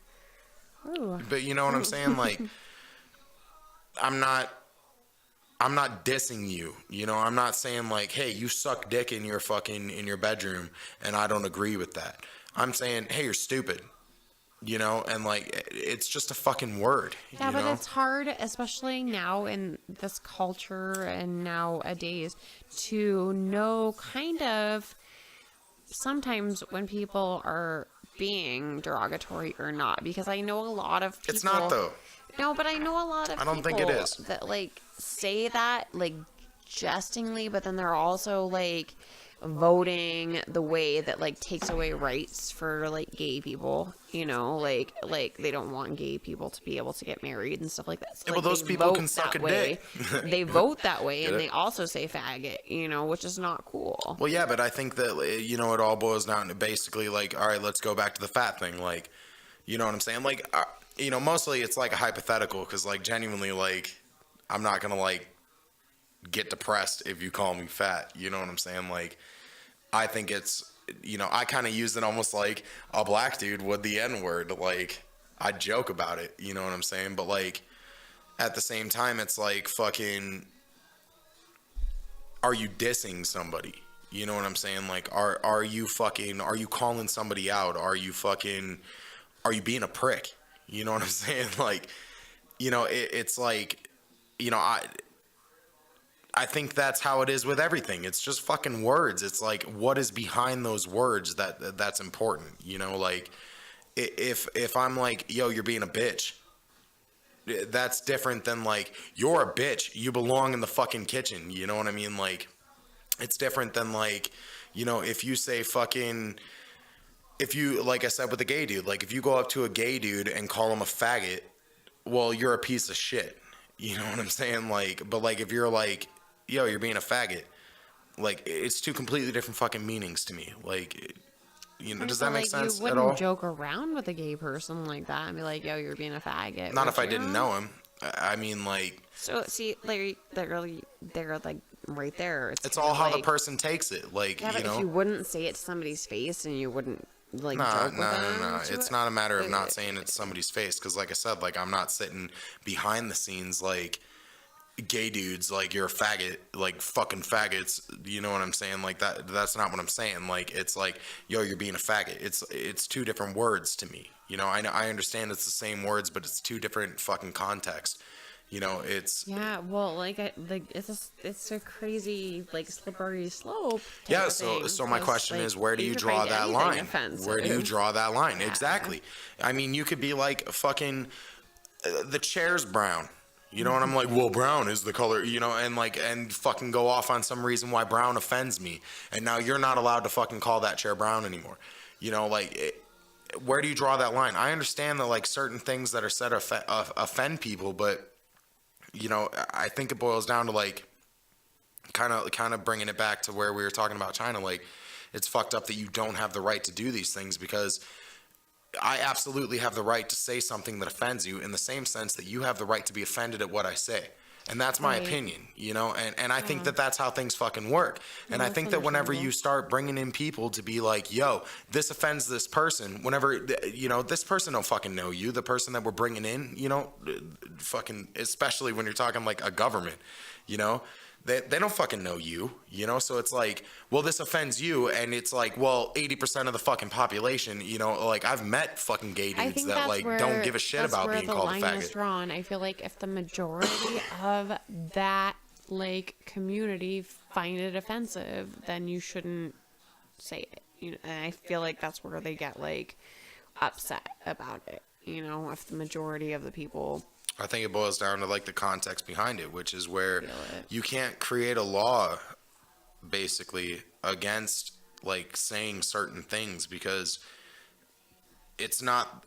Ooh. But you know what I'm saying? Like I'm not dissing you, you know. I'm not saying like, hey, you suck dick in your bedroom, and I don't agree with that. I'm saying, hey, you're stupid, you know, and like it's just a fucking word. Yeah, but it's hard, especially now in this culture and nowadays, to know kind of sometimes when people are being derogatory or not, because I know a lot of people. It's not though. No, but I know a lot of I don't think it is. That like say that like jestingly, but then they're also like voting the way that like takes away rights for like gay people, you know, like they don't want gay people to be able to get married and stuff like that. So, Yeah, like, well, those people can suck a way. dick. They vote that way, and they also say faggot, you know, which is not cool. Well, yeah, but I think that, you know, it all boils down to basically like, all right, let's go back to the fat thing. Like, you know what I'm saying? Like, you know, mostly it's like a hypothetical because like genuinely, like, I'm not going to like get depressed if you call me fat. You know what I'm saying? Like, I think it's, you know, I kind of use it almost like a black dude would the N-word. Like, I joke about it, you know what I'm saying? But like, at the same time, it's like fucking, are you dissing somebody? You know what I'm saying? Like, are you calling somebody out? Are you being a prick? You know what I'm saying? Like, you know, it's like, you know, I think that's how it is with everything. It's just fucking words. It's like, what is behind those words that's important? You know, like, if I'm like, yo, you're being a bitch, that's different than like, you're a bitch, you belong in the fucking kitchen. You know what I mean? Like, it's different than like, you know, if you say fucking, if you, like I said with a gay dude, like if you go up to a gay dude and call him a faggot, well, you're a piece of shit. You know what I'm saying? Like, but like if you're like, yo, you're being a faggot, like it's two completely different fucking meanings to me. Like, you know, does that make sense you at all? wouldn't joke around with a gay person like that and be like, yo, you're being a faggot. Not if I didn't know him. I mean, like. So see, they're like right there. It's all how the person takes it. Like, yeah, but you know. if you wouldn't say it to somebody's face and you wouldn't like joke with them. No. It's not a matter of not saying it to somebody's face. Because like I said, like I'm not sitting behind the scenes like gay dudes like you're a faggot, like fucking faggots. You know what I'm saying? Like that's not what I'm saying. Like it's like, yo, you're being a faggot. It's two different words to me. You know, I understand it's the same words, but it's two different fucking contexts. You know, it's well, like it's a crazy like slippery slope. Yeah, so my question is, where do you draw that line? Offensive. Where do you draw that line? Yeah. Exactly. I mean, you could be like fucking the chair's brown. You know, and I'm like, well, brown is the color, you know, and fucking go off on some reason why brown offends me, and now you're not allowed to fucking call that chair brown anymore. You know, like. Where do you draw that line? I understand that like certain things that are said offend people, but you know, I think it boils down to like kind of bringing it back to where we were talking about China. Like, it's fucked up that you don't have the right to do these things, because I absolutely have the right to say something that offends you in the same sense that you have the right to be offended at what I say. And that's my opinion, you know, and I think that that's how things fucking work. And I think that whenever you start bringing in people to be like, yo, this offends this person, whenever, you know, this person don't fucking know you, the person that we're bringing in, you know, fucking, especially when you're talking like a government, you know, they don't fucking know you, you know, so it's like, well, this offends you, and it's like, well, 80% of the fucking population, you know, like I've met fucking gay dudes that like don't give a shit about being called a faggot. That's where the line is drawn. I feel like if the majority of that like community find it offensive, then you shouldn't say it. You know, and I feel like that's where they get like upset about it. You know, if the majority of the people. I think it boils down to like the context behind it, which is where you can't create a law basically against like saying certain things, because it's not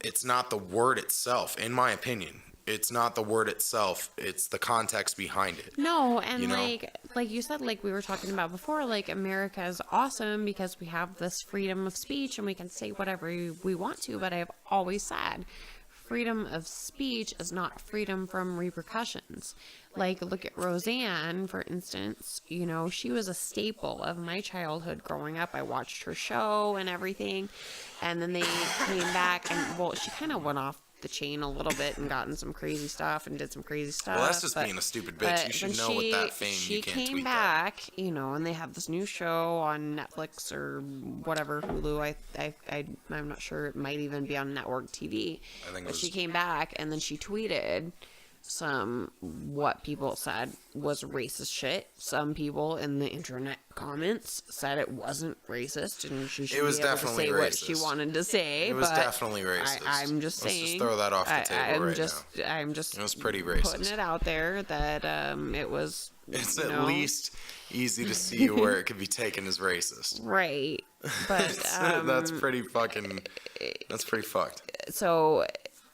the word itself, in my opinion. It's not the word itself. It's the context behind it. No, and you know? like you said, like we were talking about before, like America is awesome because we have this freedom of speech and we can say whatever we want to. But I've always said, freedom of speech is not freedom from repercussions. Like, look at Roseanne, for instance. You know, she was a staple of my childhood growing up. I watched her show and everything. And then they came back and, well, she kind of went off the chain a little bit and got in some crazy stuff and did some crazy stuff. Well, that's just being a stupid bitch. You should know with that fame you can't tweet that. She came back, you know, and they have this new show on Netflix or whatever, Hulu. I'm not sure. It might even be on network TV. But she came back and then she tweeted some what people said was racist shit. Some people in the internet comments said it wasn't racist and she should be able to say what she wanted to say. It was definitely racist. I'm just saying. Let's just throw that off the table now. I'm just. It was pretty racist. Putting it out there that it was. It's at least easy to see where it could be taken as racist. Right, but that's pretty fucking. That's pretty fucked. So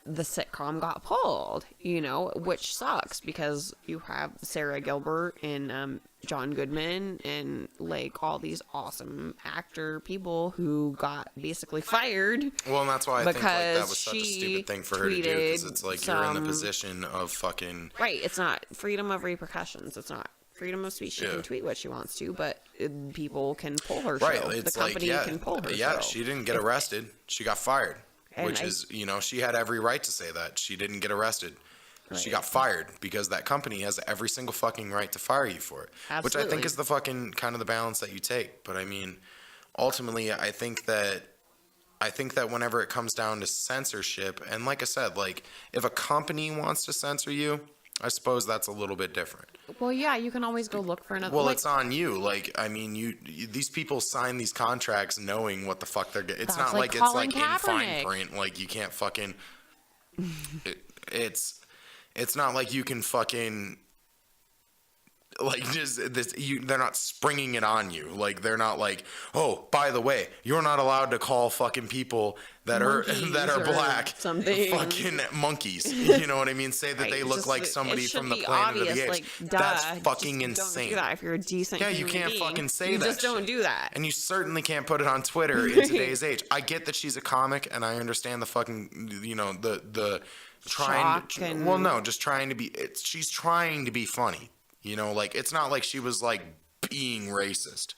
the sitcom got pulled, you know, which sucks because you have Sarah Gilbert and John Goodman and like all these awesome actor people who got basically fired. Well, and that's why I think like that was such a stupid thing for her to do, because it's like you're in the position of fucking. Right, it's not freedom of repercussions. It's not freedom of speech. She can tweet what she wants to, but people can pull her show. Right, it's the company can pull her show. Yeah, she didn't get arrested. She got fired. Which is, you know, she had every right to say that. She didn't get arrested. Right. She got fired because that company has every single fucking right to fire you for it. Absolutely. Which I think is the fucking kind of the balance that you take. But I mean, ultimately, I think that whenever it comes down to censorship, and like I said, like if a company wants to censor you, I suppose that's a little bit different. Well, yeah, you can always go look for another. Well, it's on you. Like, I mean, you these people sign these contracts knowing what the fuck they're getting. It's not like it's like in fine print. Like you can't fucking. It's not like you can fucking. Like just this, they're not springing it on you. Like they're not like, oh, by the way, you're not allowed to call fucking people that are black something fucking monkeys. You know what I mean? Say that they look like somebody from the Planet of the Apes. Like, that's fucking just insane. Don't do that if you're a decent. Yeah, you can't fucking say that. You just don't do that. And you certainly can't put it on Twitter in today's age. I get that she's a comic, and I understand the fucking, you know, the trying. Well, no, just trying to be. She's trying to be funny. You know, like, it's not like she was, like, being racist.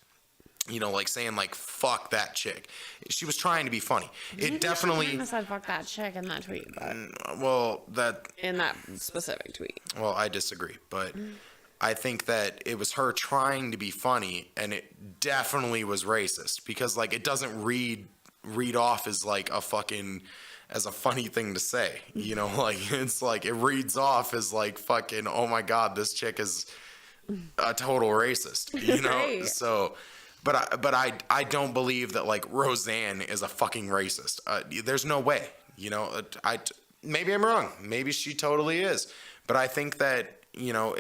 You know, like, saying, like, fuck that chick. She was trying to be funny. It definitely... She kind of said fuck that chick in that tweet, but... Well, that... In that specific tweet. Well, I disagree, but I think that it was her trying to be funny, and it definitely was racist. Because, like, it doesn't read off as, like, a fucking... as a funny thing to say, you know, like it's like it reads off as like fucking, oh my god, this chick is a total racist, you know. Right. So but I don't believe that like Roseanne is a fucking racist. There's no way, you know. Maybe I'm wrong, maybe she totally is, but I think that, you know,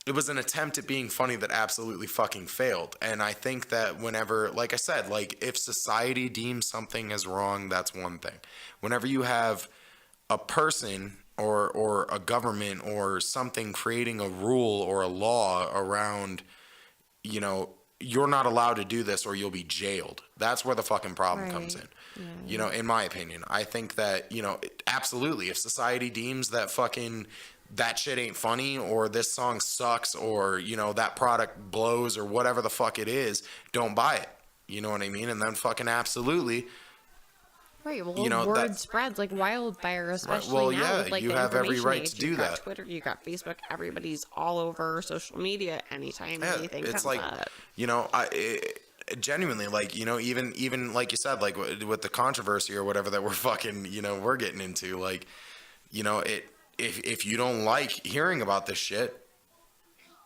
it was an attempt at being funny that absolutely fucking failed. And I think that whenever, like I said, like if society deems something as wrong, that's one thing. Whenever you have a person or a government or something creating a rule or a law around, you know, you're not allowed to do this or you'll be jailed. That's where the fucking problem comes in. Yeah. You know, in my opinion, I think that, you know, absolutely, if society deems that fucking that shit ain't funny or this song sucks or, you know, that product blows or whatever the fuck it is, don't buy it. You know what I mean? And then fucking absolutely. Right. Well, you know, word spreads like wildfire, especially well, now. Yeah, with, like, you the have every right age. to do You've that. Got Twitter, you got Facebook. Everybody's all over social media anytime anything it's comes like, up. You know, genuinely, like, you know, even like you said, like with the controversy or whatever that we're fucking, you know, we're getting into, like, you know, if you don't like hearing about this shit,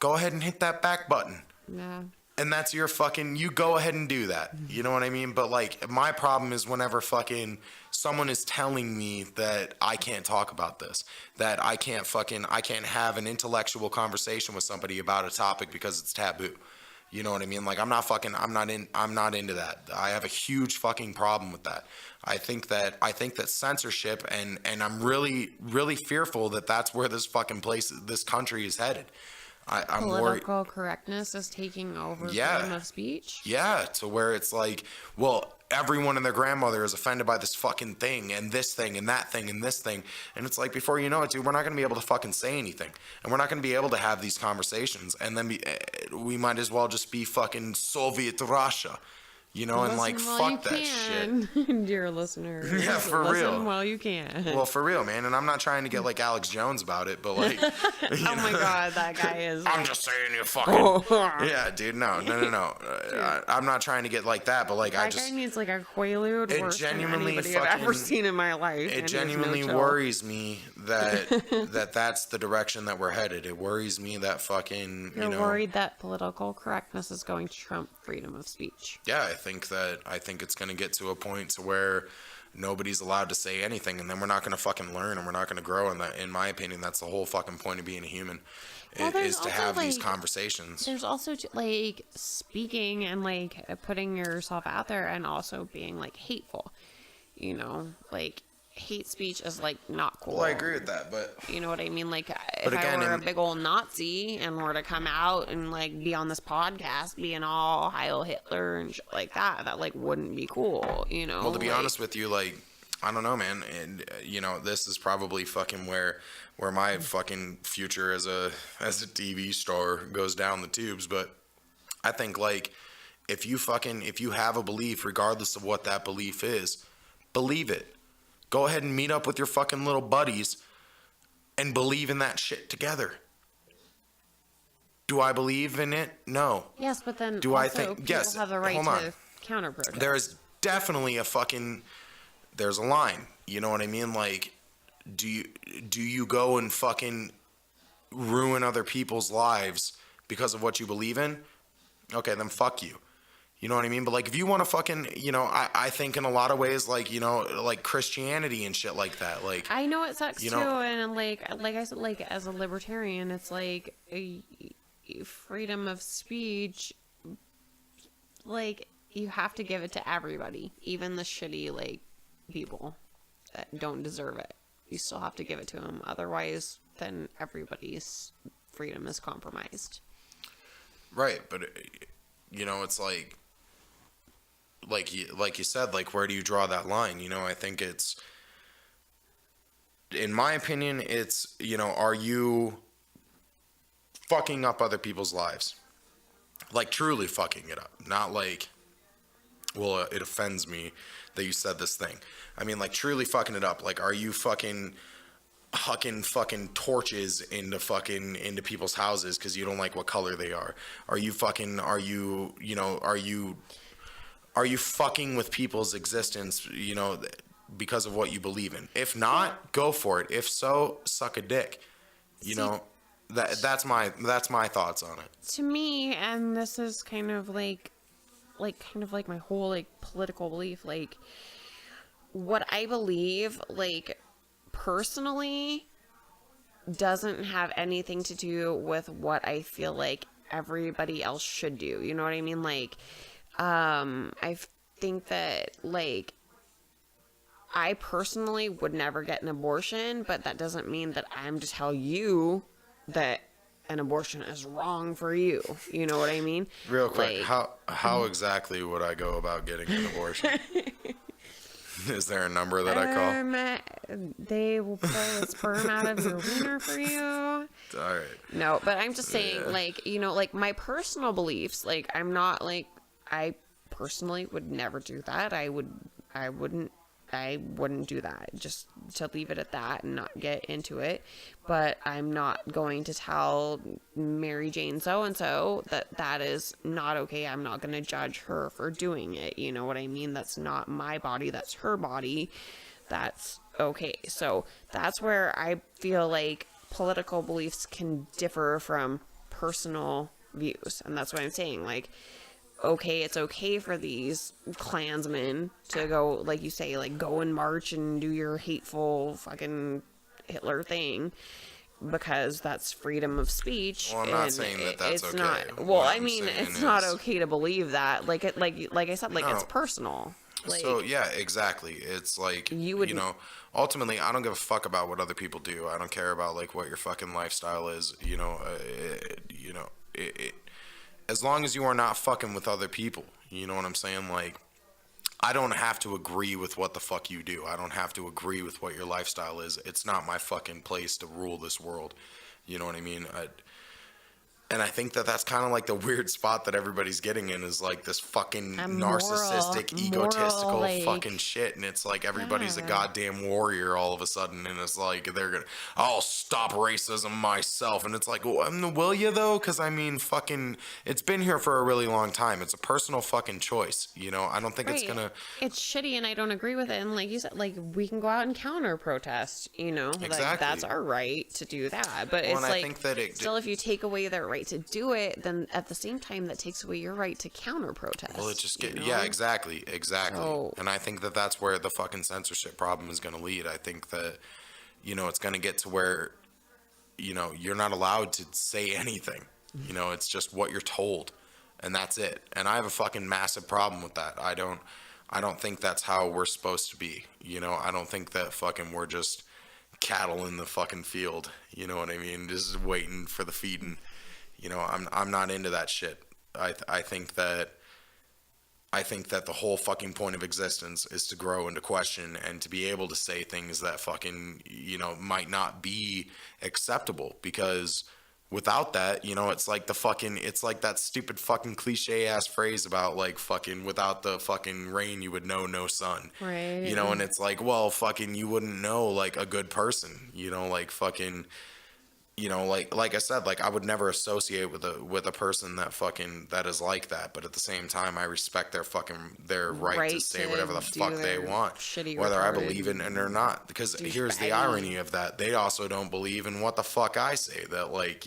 go ahead and hit that back button. Yeah. And that's your fucking, you go ahead and do that. You know what I mean? But like, my problem is whenever fucking someone is telling me that I can't talk about this, that I can't have an intellectual conversation with somebody about a topic because it's taboo. You know what I mean? Like, I'm not into that. I have a huge fucking problem with that. I think that censorship, and I'm really, really fearful that that's where this fucking this country is headed. I'm worried. Political correctness is taking over Yeah. freedom of speech. Yeah, to where it's like, well, everyone and their grandmother is offended by this fucking thing and this thing and that thing and this thing. And it's like, before you know it, dude, we're not going to be able to fucking say anything. And we're not going to be able to have these conversations. And then we might as well just be fucking Soviet Russia. You know, and like, fuck that shit. Dear listener. Yeah, for real. Listen while you can. Well, for real, man. And I'm not trying to get like Alex Jones about it, but like, oh my God, that guy is. I'm just saying, you fucking. Yeah, dude, no. I'm not trying to get like that, but like, that guy needs like a quaalude it worse genuinely than anybody I've ever seen in my life. It genuinely worries me that that's the direction that we're headed. It worries me that fucking, You're worried that political correctness is going to trump freedom of speech. Yeah, I think it's going to get to a point to where nobody's allowed to say anything, and then we're not going to fucking learn, and we're not going to grow. And that, in my opinion, that's the whole fucking point of being a human, is to have these conversations. There's also like speaking and like putting yourself out there, and also being like hateful. You know, like hate speech is like not cool. Well, I agree with that, but you know what I mean? Like, if again, I were a big old Nazi and were to come out and like be on this podcast being all Heil Hitler and shit like that like wouldn't be cool, you know? Well, to be honest with you, like, I don't know, man, and you know, this is probably fucking where my fucking future as a TV star goes down the tubes, but I think like if you have a belief, regardless of what that belief is, believe it. Go ahead and meet up with your fucking little buddies and believe in that shit together. Do I believe in it? No. Yes, but then do also I think people yes? have the right Hold on. to counter protest. There is definitely there's a line. You know what I mean? Like, do you go and fucking ruin other people's lives because of what you believe in? Okay, then fuck you. You know what I mean? But like, if you want to fucking, you know, I think in a lot of ways, like, you know, like Christianity and shit like that. Like, I know it sucks you too, know, and like I said, like as a libertarian, it's like freedom of speech. Like, you have to give it to everybody, even the shitty like people that don't deserve it. You still have to give it to them, otherwise, then everybody's freedom is compromised. Right, but you know, it's like you said, like, where do you draw that line? You know, I think it's, in my opinion, it's, you know, are you fucking up other people's lives? Like, truly fucking it up. Not like, well, it offends me that you said this thing. I mean, like, truly fucking it up. Like, are you fucking hucking fucking torches into people's houses because you don't like what color they are? Are you fucking with people's existence, you know, because of what you believe in? If not, go for it. If so, suck a dick. You know, that's my thoughts on it. To me, and this is kind of like my whole like political belief, like what I believe, like personally, doesn't have anything to do with what I feel like everybody else should do. You know what I mean? Like, I think that, like, I personally would never get an abortion, but that doesn't mean that I'm to tell you that an abortion is wrong for you. You know what I mean? Real quick, like, how exactly would I go about getting an abortion? Is there a number that I call? They will pull the sperm out of your wiener for you. All right. No, but I'm just saying, like, you know, like, my personal beliefs, like, I'm not, like, I personally would never do that. I wouldn't do that, just to leave it at that and not get into it. But I'm not going to tell Mary Jane so-and-so that is not okay. I'm not going to judge her for doing it. You know what I mean? That's not my body. That's her body. That's okay. So that's where I feel like political beliefs can differ from personal views. And that's what I'm saying. Like, okay, it's okay for these Klansmen to go, like you say, like, go and march and do your hateful fucking Hitler thing. because that's freedom of speech. Well, I'm not and saying that that's it's okay. not. What Well, I I'm mean, saying it's not is- okay to believe that. Like I said, like, No. it's personal. Like, So yeah, exactly. It's like You know, ultimately, I don't give a fuck about what other people do. I don't care about like what your fucking lifestyle is. As long as you are not fucking with other people. You know what I'm saying? Like, I don't have to agree with what the fuck you do. I don't have to agree with what your lifestyle is. It's not my fucking place to rule this world. You know what I mean? And I think that that's kind of like the weird spot that everybody's getting in, is like this fucking narcissistic, egotistical like, fucking shit. And it's like everybody's a Yeah. goddamn warrior all of a sudden. And it's like, I'll stop racism myself. And it's like, well, will you though? Because I mean, fucking, it's been here for a really long time. It's a personal fucking choice. You know, I don't think it's Right. going to. It's shitty, and I don't agree with it. And like you said, like, we can go out and counter protest. You know, like, Exactly. that's our right to do that. But Well, it's and I like, think that still, if you take away their right to do it, then at the same time, that takes away your right to counter protest. Well, it just you get know? yeah, exactly. So- And I think that that's where the fucking censorship problem is going to lead. I think that it's going to get to where you're not allowed to say anything. It's just what you're told, and that's it. And I have a fucking massive problem with that. I don't think that's how we're supposed to be. I don't think that fucking we're just cattle in the fucking field. You know what I mean? Just waiting for the feeding. I'm not into that shit. I think that the whole fucking point of existence is to grow and to question and to be able to say things that fucking, might not be acceptable, because without that, it's like it's like that stupid fucking cliche ass phrase about like fucking without the fucking rain, you would know no sun. Right. And it's like, well, fucking, you wouldn't know like a good person, like fucking, like I said, like I would never associate with a person that is like that. But at the same time, I respect their right to say whatever the fuck they their want, shitty, whether I retarded believe in it or not. Because here's the douchebaggy. irony of that: they also don't believe in what the fuck I say. That like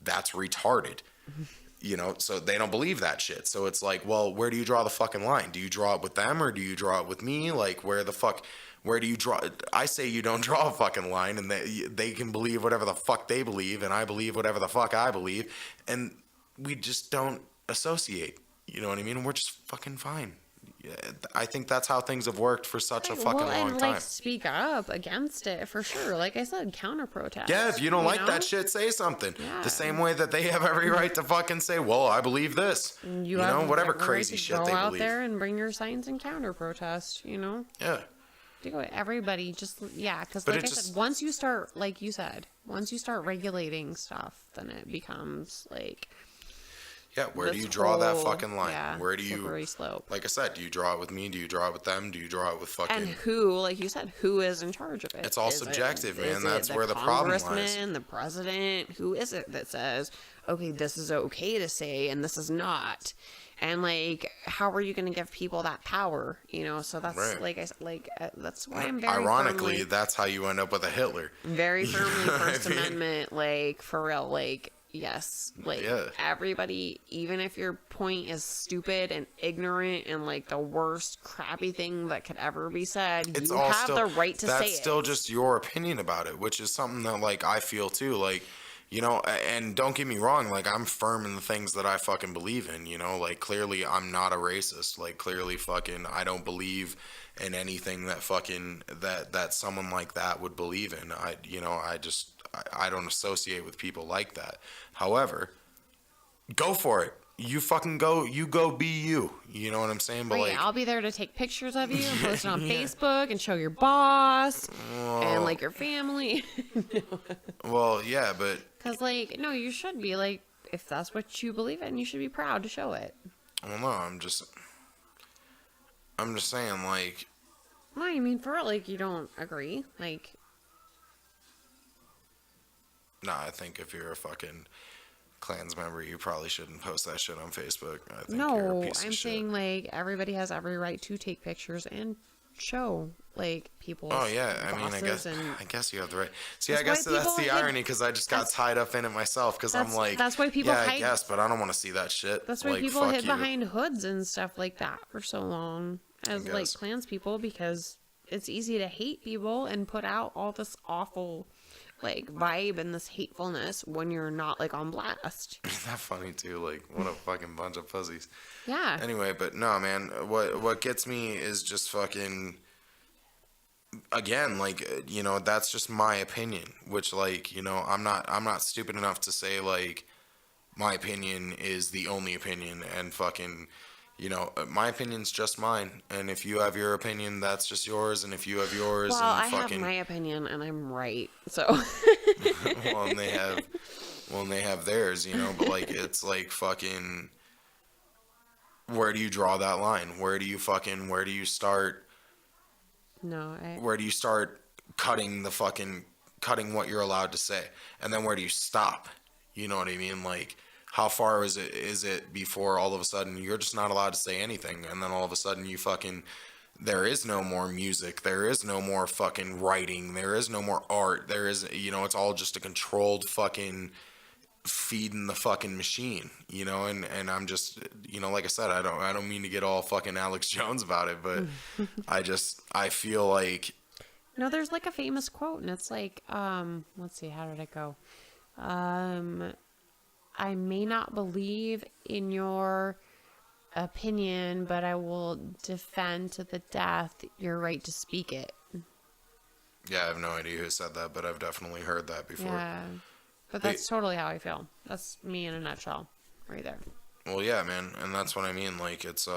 that's retarded. So they don't believe that shit. So it's like, well, where do you draw the fucking line? Do you draw it with them or do you draw it with me? Like, where do you draw? I say you don't draw a fucking line, and they can believe whatever the fuck they believe, and I believe whatever the fuck I believe, and we just don't associate. You know what I mean? We're just fucking fine. Yeah, I think that's how things have worked for such a fucking long and time. like, speak up against it for sure. Like I said, counter protest. Yeah, if you don't like that shit, say something. Yeah. The same way that they have every right to fucking say, well, I believe this. You have whatever every right crazy to shit go they out believe. there and bring your signs and counter protest. Yeah. Do it. Everybody just, because But like I it just- said, once you start, like you said, once you start regulating stuff, then it becomes like, Yeah, where do this you draw that whole- fucking line? yeah, Where do you, slippery slope. like I said, do you draw it with me? Do you draw it with them? Do you draw it with fucking... and who, like you said, who is in charge of it? It's all Is subjective, man. is That's it where the problem lies. Congressman, the president, who is it that says, okay, this is okay to say and this is not? And like, how are you going to give people that power? So that's Right. like I said, like that's why I'm very Ironically, firmly, that's how you end up with a Hitler. very firmly what I First mean? Amendment, like for real, like yes, like Yeah. everybody, even if your point is stupid and ignorant and like the worst crappy thing that could ever be said, It's you all have still, the right to that's say still it. just your opinion about it, which is something that like I feel too. Like, and don't get me wrong, like I'm firm in the things that I fucking believe in, like clearly I'm not a racist. Like clearly fucking I don't believe in anything that fucking that someone like that would believe in. I don't associate with people like that. However, go for it. You fucking go. You go be you. You know what I'm saying? But Right, like, I'll be there to take pictures of you and post it on Facebook and show your boss and like your family. well, yeah, but Because like, no, you should be like, if that's what you believe in, you should be proud to show it. well, no, I'm just saying, like, No, I mean for real, like you don't agree, like. nah. I think if you're a fucking Klans member, you probably shouldn't post that shit on Facebook. I think you're a No, piece I'm of shit. saying like everybody has every right to take pictures and show like people's Oh yeah, I mean, bosses I guess you have the right. See, That's I guess why that's people the hide- irony, because I just got that's- tied up in it myself. Because I'm that's- like, that's why people yeah, I hide- guess, but I don't want to see that shit. That's why like, people fuck hid you. behind hoods and stuff like that for so long as like guess. Klans people, because it's easy to hate people and put out all this awful like vibe and this hatefulness when you're not like on blast. Isn't that funny too? Like, what a fucking bunch of pussies. Yeah. Anyway, but no, man. What gets me is just fucking. Again, like, you know, that's just my opinion. Which, like, you know, I'm not stupid enough to say like my opinion is the only opinion and fucking. You know, my opinion's just mine, and if you have your opinion, that's just yours, and if you have yours, Well, and I fucking, have my opinion, and I'm right. So. well, and they have theirs, you know. But like, it's like fucking, where do you draw that line? Where do you start? No. Where do you start cutting what you're allowed to say, and then where do you stop? You know what I mean? Like, how far is it before all of a sudden you're just not allowed to say anything, and then all of a sudden you fucking, there is no more music, there is no more fucking writing, there is no more art, there is, you know, it's all just a controlled fucking feeding the fucking machine, you know, and I'm just, you know, like I said, I don't mean to get all fucking Alex Jones about it, but I feel like, No, there's like a famous quote, and it's like, let's see, how did it go? I may not believe in your opinion, but I will defend to the death your right to speak it. yeah, I have no idea who said that, but I've definitely heard that before. Yeah. But that's totally how I feel. That's me in a nutshell, right there. Well, yeah, man, and that's what I mean. Like, it's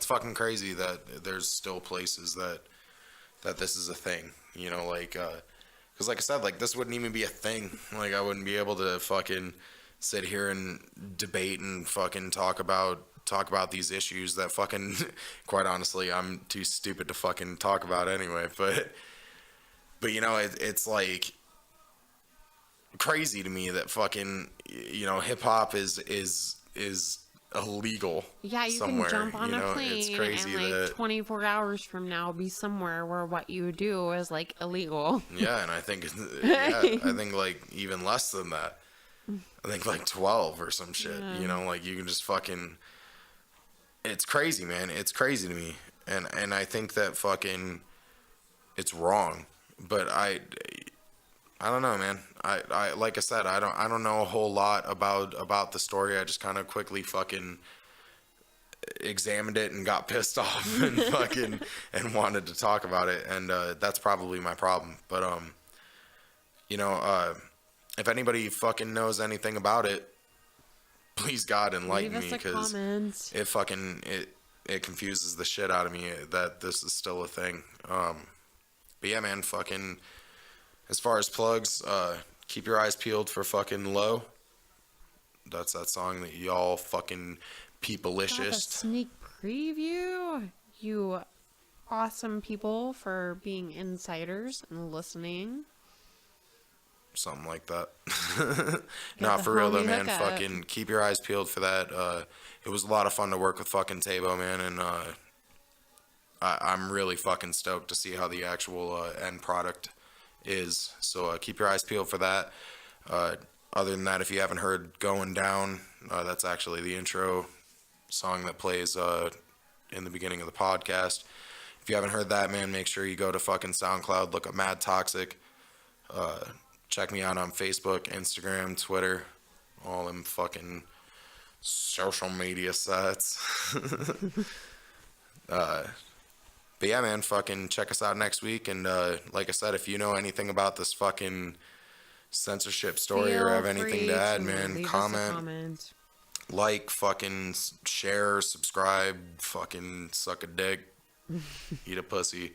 fucking crazy that there's still places that this is a thing. You know, like, because like I said, like, this wouldn't even be a thing. Like, I wouldn't be able to fucking sit here and debate and fucking talk about these issues that fucking, quite honestly, I'm too stupid to fucking talk about anyway. But you know, it's like crazy to me that fucking, you know, hip hop is illegal. Yeah, you somewhere, can jump on you know? a plane It's crazy and like that, 24 hours from now be somewhere where what you do is like illegal. yeah, and I think I think like even less than that. I think like 12 or some shit. Yeah. You know, like you can just fucking. It's crazy, man. It's crazy to me, and I think that fucking, it's wrong. But I don't know, man. I like I said, I don't know a whole lot about the story. I just kind of quickly fucking examined it and got pissed off and fucking and wanted to talk about it, and that's probably my problem. But you know, if anybody fucking knows anything about it, please God enlighten me, because it fucking it confuses the shit out of me that this is still a thing. But yeah, man, fucking, as far as plugs, keep your eyes peeled for fucking Low. That's that song that y'all fucking peopleicious. Sneak preview, you awesome people, for being insiders and listening. Something like that. Nah, for real though, man. hookup. Fucking keep your eyes peeled for that. It was a lot of fun to work with fucking Tabo, man, and I'm really fucking stoked to see how the actual end product is. So keep your eyes peeled for that. Other than that, if you haven't heard Going Down, that's actually the intro song that plays in the beginning of the podcast. If you haven't heard that, man, make sure you go to fucking SoundCloud, look up Mad Toxic. Check me out on Facebook, Instagram, Twitter, all them fucking social media sites. But yeah, man, fucking check us out next week. And like I said, if you know anything about this fucking censorship story or have anything to add, man, comment, like, fucking share, subscribe, fucking suck a dick, eat a pussy.